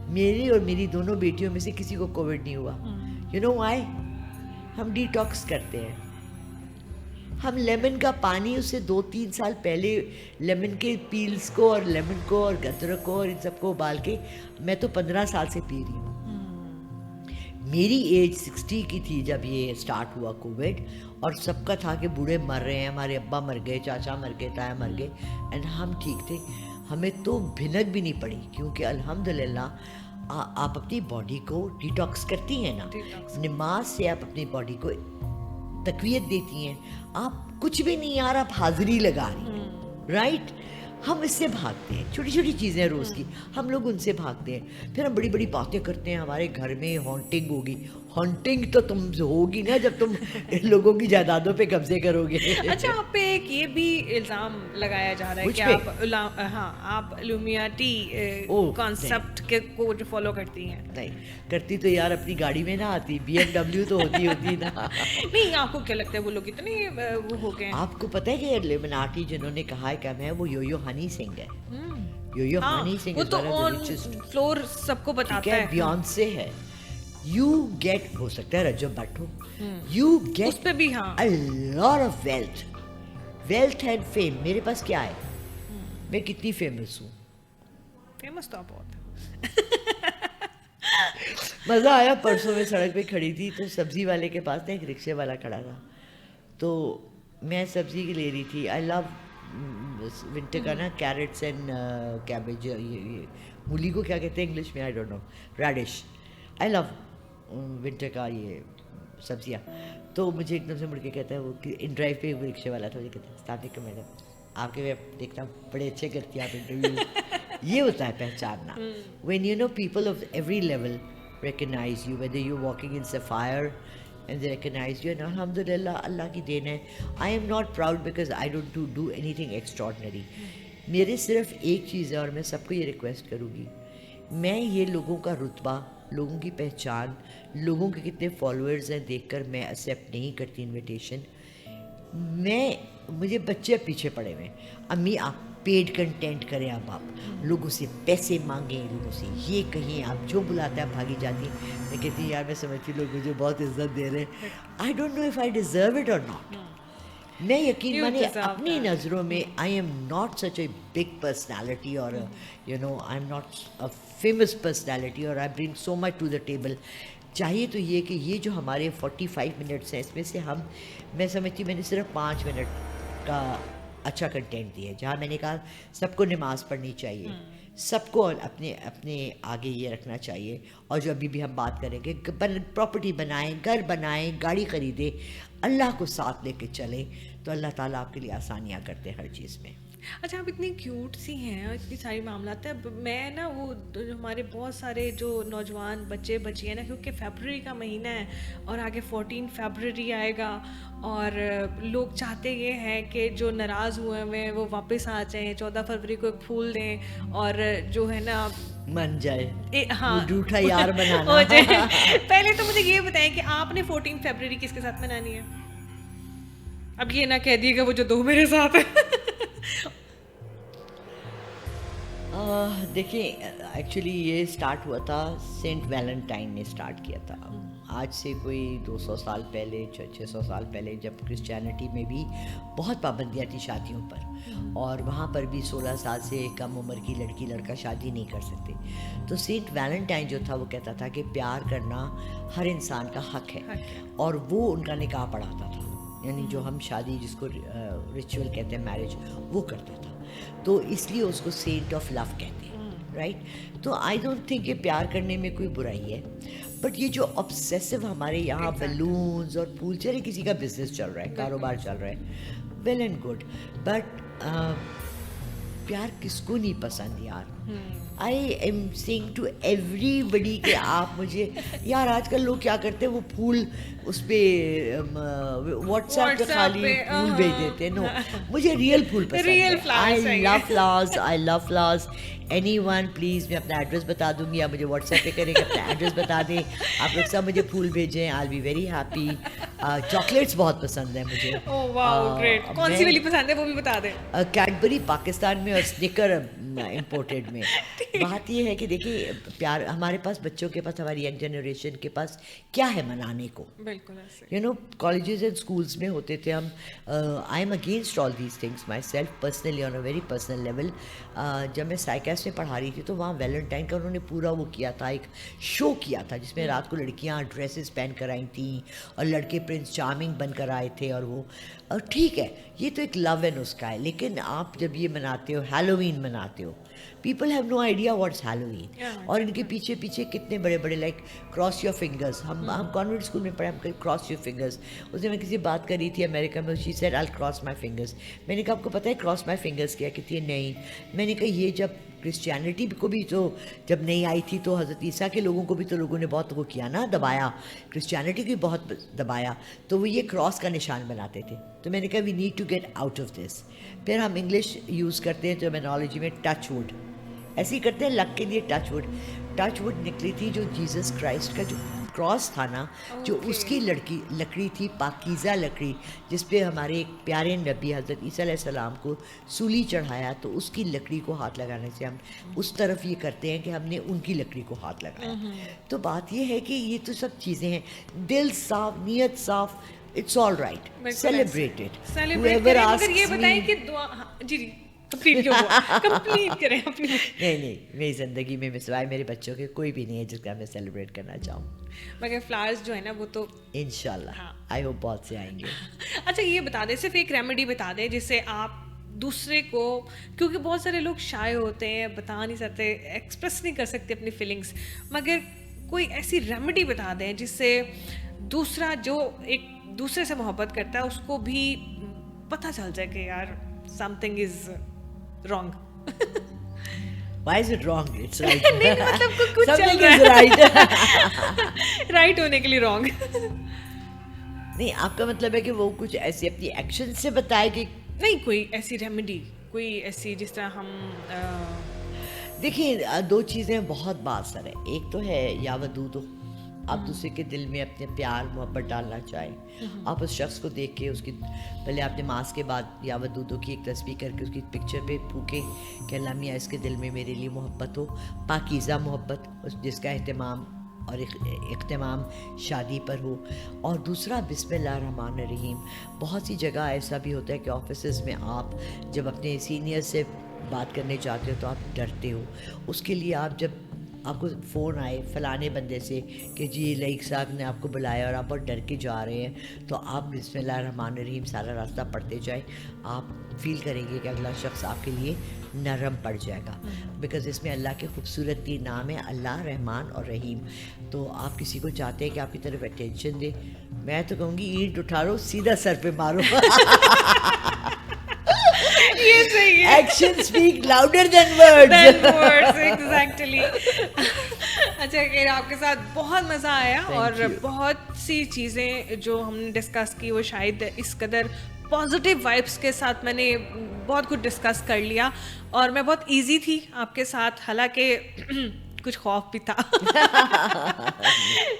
میری اور میری دونوں بیٹیوں میں سے کسی کو کووڈ نہیں ہوا. You know why? ہم ڈی ٹاکس کرتے ہیں. ہم لیمن کا پانی اس سے 2-3 سال پہلے لیمن کے پیلز کو اور لیمن کو اور گدرک کو اور ان سب کو ابال کے, میں تو 15 سال سے پی رہی ہوں. میری ایج 60 کی تھی جب یہ سٹارٹ ہوا کووڈ, اور سب کا تھا کہ بوڑھے مر رہے ہیں, ہمارے ابا مر گئے, چاچا مر گئے, تایا مر گئے, اینڈ ہم ٹھیک تھے. ہمیں تو بھنک بھی نہیں پڑی, کیونکہ الحمدللہ آپ اپنی باڈی کو ڈیٹاکس کرتی ہیں نا, نماز سے آپ اپنی باڈی کو تقویت دیتی ہیں. آپ کچھ بھی نہیں یار, آپ حاضری لگا رہی ہیں, رائٹ. ہم اس سے بھاگتے ہیں, چھوٹی چھوٹی چیزیں روز کی ہم لوگ ان سے بھاگتے ہیں. پھر ہم بڑی بڑی باتیں کرتے ہیں, ہمارے گھر میں ہانٹنگ ہوگی. ہانٹنگ تو تم سے ہوگی نا جب تم لوگوں کی جائیدادوں پہ قبضے کرو گے. اچھا, آپ پہ ایک یہ بھی الزام لگایا جا رہا ہے کہ آپ الومیاٹی کانسیپٹ کو جو فالو کرتی ہیں. نہیں کرتی تو یار اپنی گاڑی میں نہ آتی, BMW تو ہوتی نا. نہیں, آپ کو کیا لگتا ہے وہ لوگ اتنے وہ ہو گئے ہیں؟ آپ کو پتہ ہے کہ الومیناٹی جنہوں نے کہا ہے کم ہے وہ یو ہنی سنگھ ہے. یو ہنی سنگھ وہ تو آن فلور سب کو بتاتا ہے. بیونسے ہے. یو گیٹ, ہو سکتا ہے رجب بٹ ہو, یو گیٹ اس پہ بھی ہاں a lot of wealth and fame. میرے پاس کیا ہے, میں کتنی فیمس ہوں. فیمس تو آپ بہت مزہ آیا. پرسوں میں سڑک پہ کھڑی تھی تو سبزی والے کے پاس نا ایک رکشے والا کھڑا تھا, تو میں سبزی لے رہی تھی. آئی لو ونٹر کا نا کیرٹس اینڈ کیبیج, یہ مولی کو کیا کہتے ہیں انگلش میں, I don't know, radish. I love winter کا یہ سبزیاں. تو مجھے ایک دم سے مڑ کے کہتا ہے, وہ ان ڈرائیو پہ وہ رکشے والا تھا, مجھے کہتا ہے السلام علیکم میڈم, آپ کے دیکھتا ہوں بڑے اچھے کرتی ہیں آپ انٹرویو. یہ ہوتا ہے پہچاننا. When you know people of every level recognize you, whether you're walking in Sapphire and they recognize you, and alhamdulillah, اللہ کی دین ہے. I am not proud because I don't do anything extraordinary. میرے صرف ایک چیز ہے, اور میں سب کو یہ ریکویسٹ کروں گی, میں یہ لوگوں کا رتبہ, لوگوں کی پہچان, لوگوں کے کتنے فالوورز ہیں دیکھ کر میں ایکسیپٹ نہیں کرتی انویٹیشن. مجھے بچے پیچھے پڑے ہوئے, امی آپ پیڈ کنٹینٹ کریں, اب آپ لوگوں سے پیسے مانگیں, لوگوں سے یہ کہیں, آپ جو بلاتے ہیں آپ بھاگی جاتی ہیں. میں کہتی ہوں یار میں سمجھتی ہوں لوگ مجھے بہت عزت دے رہے ہیں. I don't know if I deserve it or not. میں یقین مانے اپنی نظروں میں I am not such a big personality, اور you know I am not a famous personality, اور I bring so much to the table. چاہیے تو یہ کہ یہ جو ہمارے 45 منٹس ہیں اس میں سے میں سمجھتی ہوں میں نے صرف 5 منٹ کا اچھا کنٹینٹ دیا ہے، جہاں میں نے کہا سب کو نماز پڑھنی چاہیے، سب کو اپنے آگے یہ رکھنا چاہیے، اور جو ابھی بھی ہم بات کریں گے پراپرٹی بنائیں، گھر بنائیں، گاڑی خریدیں، اللہ کو ساتھ لے کے چلیں، تو اللہ تعالیٰ آپ کے لیے آسانیاں کرتے ہیں ہر چیز میں. اچھا آپ اتنی کیوٹ سی ہیں اور اتنی ساری معاملات ہیں. میں نا وہ جو ہمارے بہت سارے جو نوجوان بچے بچی ہیں نا، کیونکہ فیبرری کا مہینہ ہے اور آگے 14 فیبرری آئے گا، اور لوگ چاہتے یہ ہیں کہ جو ناراض ہوئے ہوئے وہ واپس آ جائیں، 14 فروری کو ایک پھول دیں، اور جو ہے نا من جائے ہاں ڈوٹا یار ہو بنانا. جائے. پہلے تو مجھے یہ بتائیں کہ آپ نے 14 فیبرری کس کے ساتھ منانی ہے؟ اب یہ نہ کہہ دیے گا وہ جو دو میرے ساتھ ہیں. دیکھیں ایکچولی یہ اسٹارٹ ہوا تھا سینٹ ویلنٹائن نے اسٹارٹ کیا تھا، آج سے کوئی 200 سال پہلے 600 سال پہلے، جب کرسچینٹی میں بھی بہت پابندیاں تھیں شادیوں پر، اور وہاں پر بھی 16 سال سے کم عمر کی لڑکی لڑکا شادی نہیں کر سکتے. تو سینٹ ویلنٹائن جو تھا وہ کہتا تھا کہ پیار کرنا ہر انسان کا حق ہے، اور وہ ان کا نکاح پڑھاتا تھا، یعنی جو ہم شادی جس کو ریچول کہتے ہیں میرج، وہ کرتا تھا، تو اس لیے اس کو سینٹ آف لو کہتے ہیں، رائٹ. تو آئی ڈونٹ تھنک کہ پیار کرنے میں کوئی برائی ہے، بٹ یہ جو obsessive ہمارے یہاں بیلونز اور پھول، چلے کسی کا بزنس چل رہا ہے، کاروبار چل رہا ہے، ویل اینڈ گڈ، بٹ پیار کس کو نہیں پسند یار. I am saying to everybody کہ آپ مجھے یار، آج کل لوگ کیا کرتے ہیں، وہ پھول اس پہ واٹس ایپ پہ خالی پھول بھیج دیتے ہیں. نو، مجھے ریئل پھول پسند ہے. I love flowers, I love flowers. Anyone please, میں اپنا ایڈریس بتا دوں گی، آپ مجھے واٹس ایپ پہ کریں گے، اپنا ایڈریس بتا دیں، آپ لوگ سب مجھے پھول بھیجیں، آئی بی ویری ہیپی. چاکلیٹس بہت پسند ہیں مجھے. کون سی والی پسند ہے وہ بھی بتا دیں. کیڈبری پاکستان میں اور سنیکر امپورٹیڈ میں. بات یہ ہے کہ دیکھیے پیار ہمارے پاس، بچوں کے پاس، ہماری ینگ جنریشن کے پاس کیا ہے منانے کو. بالکل you know colleges and schools میں ہوتے تھے ہم. I am against all these things myself personally on a very personal level. جب میں سائیکس میں پڑھا رہی تھی تو وہاں ویلنٹائن کا انہوں نے پورا وہ کیا تھا، ایک شو کیا تھا جس میں رات کو لڑکیاں ڈریسز پہن کر آئی تھیں اور لڑکے پرنس چارمنگ بن کر آئے تھے. اور وہ ٹھیک ہے، یہ تو ایک لو اینڈ اس کا ہے، لیکن آپ جب یہ مناتے ہو، ہیلووین مناتے ہو، people have no idea what's Halloween, اور ان کے پیچھے پیچھے کتنے بڑے بڑے لائک کراس یور فنگرز. ہم کانوینٹ اسکول میں پڑھے، ہم کراس یور فنگرز. اس دن میں کسی بات کر رہی تھی امریکہ میں، she said I cross my fingers. میں نے کہا آپ کو پتہ ہے کراس مائی فنگرز کیا کہتی ہے؟ نہیں. میں نے کہا یہ جب کرسچینٹی کو بھی تو جب نہیں آئی تھی تو حضرت عیسیٰ کے لوگوں کو بھی تو لوگوں نے بہت وہ کیا نا، دبایا، کرسچینٹی کو بھی بہت دبایا، تو وہ یہ کراس کا نشان بناتے تھے. تو میں نے کہا we need to get out of this. پھر ہم انگلش یوز کرتے ہیں ٹرمینالوجی میں، ٹچ ووڈ، ایسے ہی کرتے ہیں لک کے لیے ٹچ ووڈ. ٹچ ووڈ نکلی تھی جو جیزس کرائسٹ کا جو کراس تھا نا، جو اس کی لکڑی تھی، پاکیزہ لکڑی، جس پہ ہمارے ایک پیارے نبی حضرت عیسیٰ علیہ السلام کو سولی چڑھایا. تو اس کی لکڑی کو ہاتھ لگانے سے ہم اس طرف یہ کرتے ہیں کہ ہم نے ان کی لکڑی کو ہاتھ لگایا. تو بات یہ ہے کہ یہ تو سب چیزیں ہیں، دل صاف، نیت صاف، it's all right, celebrate it. مگر یہ بتائیں کہ دعا، جی جی کمپلیٹ کریں اپنی. نہیں، میری زندگی میں سوائے میرے بچوں کے کوئی بھی نہیں ہے جس کا میں سیلیبریٹ کرنا چاہوں. مگر فلاورز جو ہے نا وہ تو انشاءاللہ آئی ہوپ بہت سے آئیں گے. اچھا یہ بتا دیں، صرف ایک ریمیڈی بتا دیں جس سے آپ دوسرے کو، کیونکہ بہت سارے لوگ شائع ہوتے ہیں، بتا نہیں سکتے، ایکسپریس نہیں کر سکتے اپنی فیلنگس، مگر کوئی ایسی ریمیڈی بتا دیں جس سے دوسرا جو ایک دوسرے سے محبت کرتا ہے اس کو بھی پتہ چل جائے کہ یار some thing is wrong. Why is it wrong? It's right. نہیں مطلب کچھ چل Something رہا is right. رائٹ ہونے کے لیے رانگ. نہیں، آپ کا مطلب ہے کہ وہ کچھ ایسی اپنی ایکشن سے بتائے کہ نہیں، کوئی ایسی ریمیڈی، کوئی ایسی جس طرح ہم دیکھیں دو چیزیں بہت باثر ہیں. ایک تو ہے یا ودود، آپ دوسرے کے دل میں اپنے پیار محبت ڈالنا چاہیں. آپ اس شخص کو دیکھ کے اس کی پہلے آپ نماز کے بعد یا ودودوں کی ایک تسبیح کر کے اس کی پکچر پہ پھونکیں کہ اللہ میاں اس کے دل میں میرے لیے محبت ہو، پاکیزہ محبت جس کا اہتمام اور اختتام شادی پر ہو. اور دوسرا بسم اللہ الرحمن الرحیم. بہت سی جگہ ایسا بھی ہوتا ہے کہ آفیسز میں آپ جب اپنے سینئر سے بات کرنے چاہتے ہو تو آپ ڈرتے ہو، اس کے لیے آپ جب آپ کو فون آئے فلانے بندے سے کہ جی لائق صاحب نے آپ کو بلایا اور آپ بہت ڈر کے جا رہے ہیں، تو آپ بسم اللہ الرحمن الرحیم سارا راستہ پڑھتے جائیں، آپ فیل کریں گے کہ اگلا شخص آپ کے لیے نرم پڑ جائے گا، بیکاز اس میں اللہ کے خوبصورت تین نام ہیں، اللہ، رحمان اور رحیم. تو آپ کسی کو چاہتے ہیں کہ آپ کی طرف اٹینشن دے، میں تو کہوں گی اینٹ اٹھا لو سیدھا سر پہ مارو. یہ صحیح ہے. Action speak louder than words. Exactly. اچھا خیر، آپ کے ساتھ بہت مزہ آیا اور بہت سی چیزیں جو ہم نے ڈسکس کی وہ شاید اس قدر پازیٹیو وائبس کے ساتھ میں نے بہت کچھ ڈسکس کر لیا اور میں بہت ایزی تھی آپ کے ساتھ، حالانکہ کچھ خوف بھی تھا.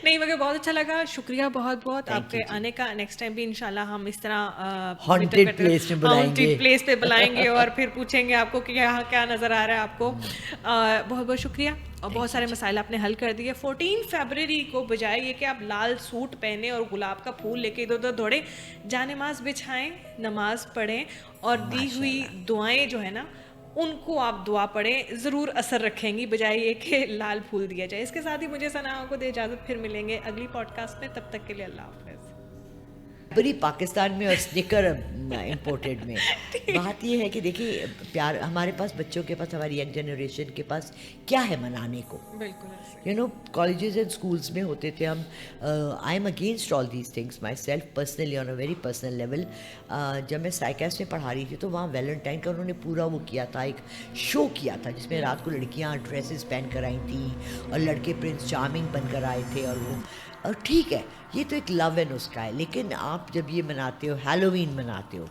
نہیں مگر بہت اچھا لگا. شکریہ بہت بہت آپ کے آنے کا. نیکسٹ ٹائم بھی انشاءاللہ ہم اس طرح ہانٹیڈ پلیس پہ بلائیں گے اور پھر پوچھیں گے آپ کو کہ یہاں کیا نظر آ رہا ہے آپ کو. بہت بہت شکریہ اور بہت سارے مسائل آپ نے حل کر دیے. 14 فیبرری کو بجائے یہ کہ آپ لال سوٹ پہنے اور گلاب کا پھول لے کے ادھر ادھر دوڑیں، جا نماز بچھائیں، نماز پڑھیں اور دی ہوئی دعائیں جو ہے نا ان کو آپ دعا پڑھیں، ضرور اثر رکھیں گی بجائے یہ کہ لال پھول دیا جائے. اس کے ساتھ ہی مجھے ثنا کو دے اجازت، پھر ملیں گے اگلی پوڈ کاسٹ میں. تب تک کے لیے اللہ حافظ. بری پاکستان میں اور اسنیکر امپورٹیڈ میں. بات یہ ہے کہ دیکھیے پیار ہمارے پاس بچوں کے پاس، ہماری ینگ جنریشن کے پاس کیا ہے منانے کو. بالکل you know colleges and schools میں ہوتے تھے ہم. I am against all these things myself personally on a very personal level. جب میں سائیکاسٹ میں پڑھا رہی تھی تو وہاں ویلنٹائن کا انہوں نے پورا وہ کیا تھا، ایک شو کیا تھا جس میں رات کو لڑکیاں ڈریسز پہن کر آئی تھیں اور لڑکے پرنس چارمنگ بن کر آئے تھے. اور ٹھیک ہے یہ تو ایک لو اینڈ اس کا ہے، لیکن آپ جب یہ مناتے ہو ہیلووین مناتے ہو،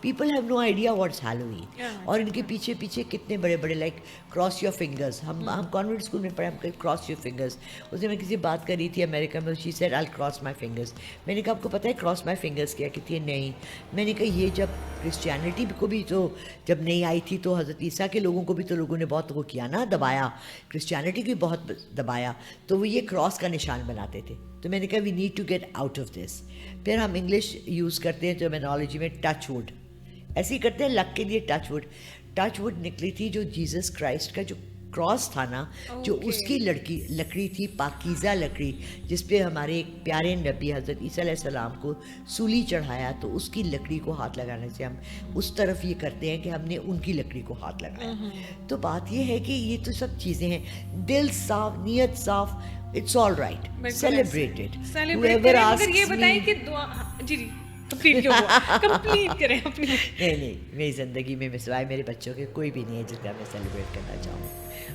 people have no idea what's Halloween, اور ان کے پیچھے پیچھے کتنے بڑے بڑے لائک کراس یور فنگرز. ہم کانوینٹ اسکول میں پڑھے، ہم کراس یور فنگرز. اس نے میں کسی بات کر رہی تھی امریکہ میں، she said I cross my fingers. میں نے کہا آپ کو پتہ ہے کراس مائی فنگرز کیا کہتی ہے؟ نہیں. میں نے کہا یہ جب کرسچینٹی کو بھی تو جب نہیں آئی تھی تو حضرت عیسیٰ کے لوگوں کو بھی تو لوگوں نے بہت وہ کیا نا، دبایا، کرسچینٹی کو بھی بہت دبایا، تو وہ یہ کراس کا نشان بناتے تھے. تو میں نے کہا we need to get out of this. پھر ہم انگلش یوز کرتے ہیں ٹرمینالوجی میں ٹچ ووڈ، ایسے ہی کرتے ہیں لک کے لیے ٹچ ووڈ. ٹچ ووڈ نکلی تھی جو جیزس کرائسٹ کا جو کراس تھا نا، جو اس کی لکڑی تھی، پاکیزہ لکڑی، جس پہ ہمارے ایک پیارے نبی حضرت عیسیٰ علیہ السلام کو سولی چڑھایا، تو اس کی لکڑی کو ہاتھ لگانے سے ہم اس طرف یہ کرتے ہیں کہ ہم نے ان کی لکڑی کو ہاتھ لگایا. تو بات یہ ہے کہ یہ تو سب چیزیں ہیں، دل صاف، نیت صاف، it's all right, celebrate it. مگر یہ بتائیں کہ دعا جی کمپلیٹ کریں اپنی. نہیں میری زندگی میں سوائے میرے بچوں کے کوئی بھی نہیں ہے جس کا میں سیلیبریٹ کرنا چاہوں.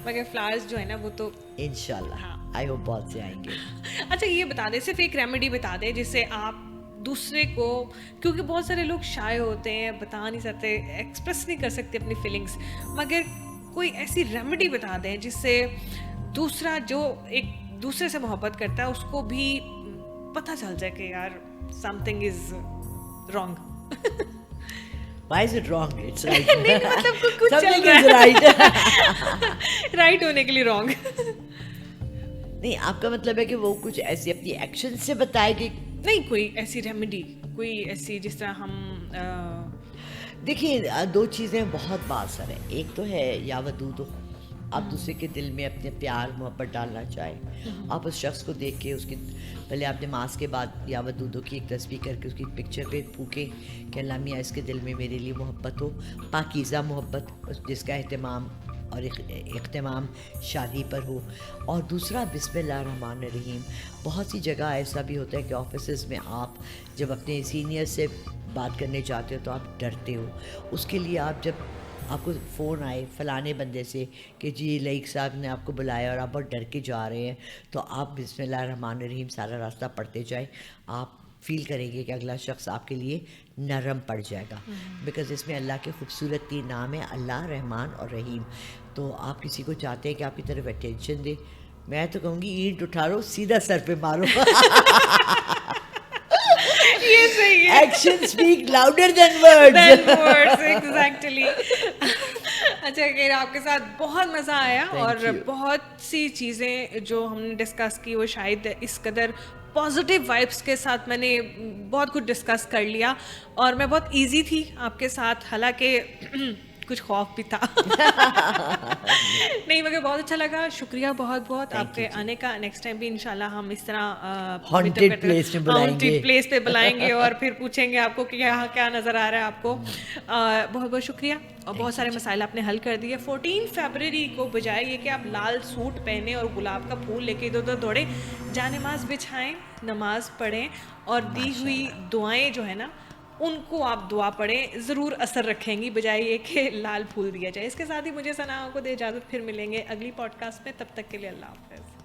مگر فلاورز جو ہے نا وہ تو انشاءاللہ آئی ہوپ بہت سے آئیں گے. اچھا یہ بتا دیں، صرف ایک ریمیڈی بتا دیں جس سے آپ دوسرے کو، کیونکہ بہت سارے لوگ شائع ہوتے ہیں، بتا نہیں سکتے، ایکسپریس نہیں کر سکتے اپنی فیلنگس، مگر کوئی ایسی ریمیڈی بتا دیں جس سے دوسرا جو ایک دوسرے سے محبت کرتا ہے اس کو بھی پتہ چل جائے کہ یار some thing is wrong. Why is it wrong? It's right. نہیں مطلب کچھ چل Something رہا is right. ہے رائٹ ہونے کے لیے رانگ. نہیں آپ کا مطلب ہے کہ وہ کچھ ایسی اپنی ایکشن سے بتائے کہ نہیں، کوئی ایسی ریمیڈی، کوئی ایسی جس طرح ہم دیکھیے دو چیزیں بہت باثر ہیں. ایک تو ہے یا ودود، آپ دوسرے کے دل میں اپنے پیار محبت ڈالنا چاہیں. آپ اس شخص کو دیکھ کے اس کی پہلے آپ نماز کے بعد یا ودودوں کی ایک تصویر کر کے اس کی پکچر پہ پھونکیں کہ اللہ میاں اس کے دل میں میرے لیے محبت ہو، پاکیزہ محبت جس کا اہتمام اور اختتام شادی پر ہو. اور دوسرا بسم اللہ الرحمن الرحیم. بہت سی جگہ ایسا بھی ہوتا ہے کہ آفیسز میں آپ جب اپنے سینئر سے بات کرنے جاتے ہو تو آپ ڈرتے ہو. اس کے لیے آپ جب آپ کو فون آئے فلانے بندے سے کہ جی لائق صاحب نے آپ کو بلایا اور آپ بہت ڈر کے جا رہے ہیں، تو آپ بسم اللہ الرحمن الرحیم سارا راستہ پڑھتے جائیں، آپ فیل کریں گے کہ اگلا شخص آپ کے لیے نرم پڑ جائے گا. بیکاز اس میں اللہ کے خوبصورت تین نام ہیں، اللہ، رحمان اور رحیم. تو آپ کسی کو چاہتے ہیں کہ آپ کی طرف اٹینشن دے، میں تو کہوں گی اینٹ اٹھا لو سیدھا سر پہ مارو. یہ صحیح ہے. Action speak louder than words. Exactly. اچھا خیر، آپ کے ساتھ بہت مزہ آیا اور بہت سی چیزیں جو ہم نے ڈسکس کی وہ شاید اس قدر پازیٹیو وائبس کے ساتھ میں نے بہت کچھ ڈسکس کر لیا اور میں بہت ایزی تھی آپ کے ساتھ، حالانکہ کچھ خوف بھی تھا. نہیں مگر بہت اچھا لگا, شکریہ بہت بہت آپ کے آنے کا. نیکسٹ ٹائم بھی انشاءاللہ ہم اس طرح ہانٹیڈ پلیس میں بلائیں گے, ہانٹیڈ پلیس پہ بلائیں گے اور پھر پوچھیں گے آپ کو کہ یہاں کیا نظر آ رہا ہے آپ کو. بہت بہت شکریہ, اور بہت سارے مسائل آپ نے حل کر دیے. 14 فیبرری کو بجائے یہ کہ آپ لال سوٹ پہنے اور گلاب کا پھول لے کے ادھر ادھر دوڑیں, جا نماز بچھائیں, نماز پڑھیں, اور دی ہوئی دعائیں جو ہے نا ان کو آپ دعا پڑھیں, ضرور اثر رکھیں گی بجائے یہ کہ لال پھول دیا جائے. اس کے ساتھ ہی مجھے ثنا کو دے اجازت, پھر ملیں گے اگلی پوڈ کاسٹ میں. تب تک کے لیے اللہ حافظ.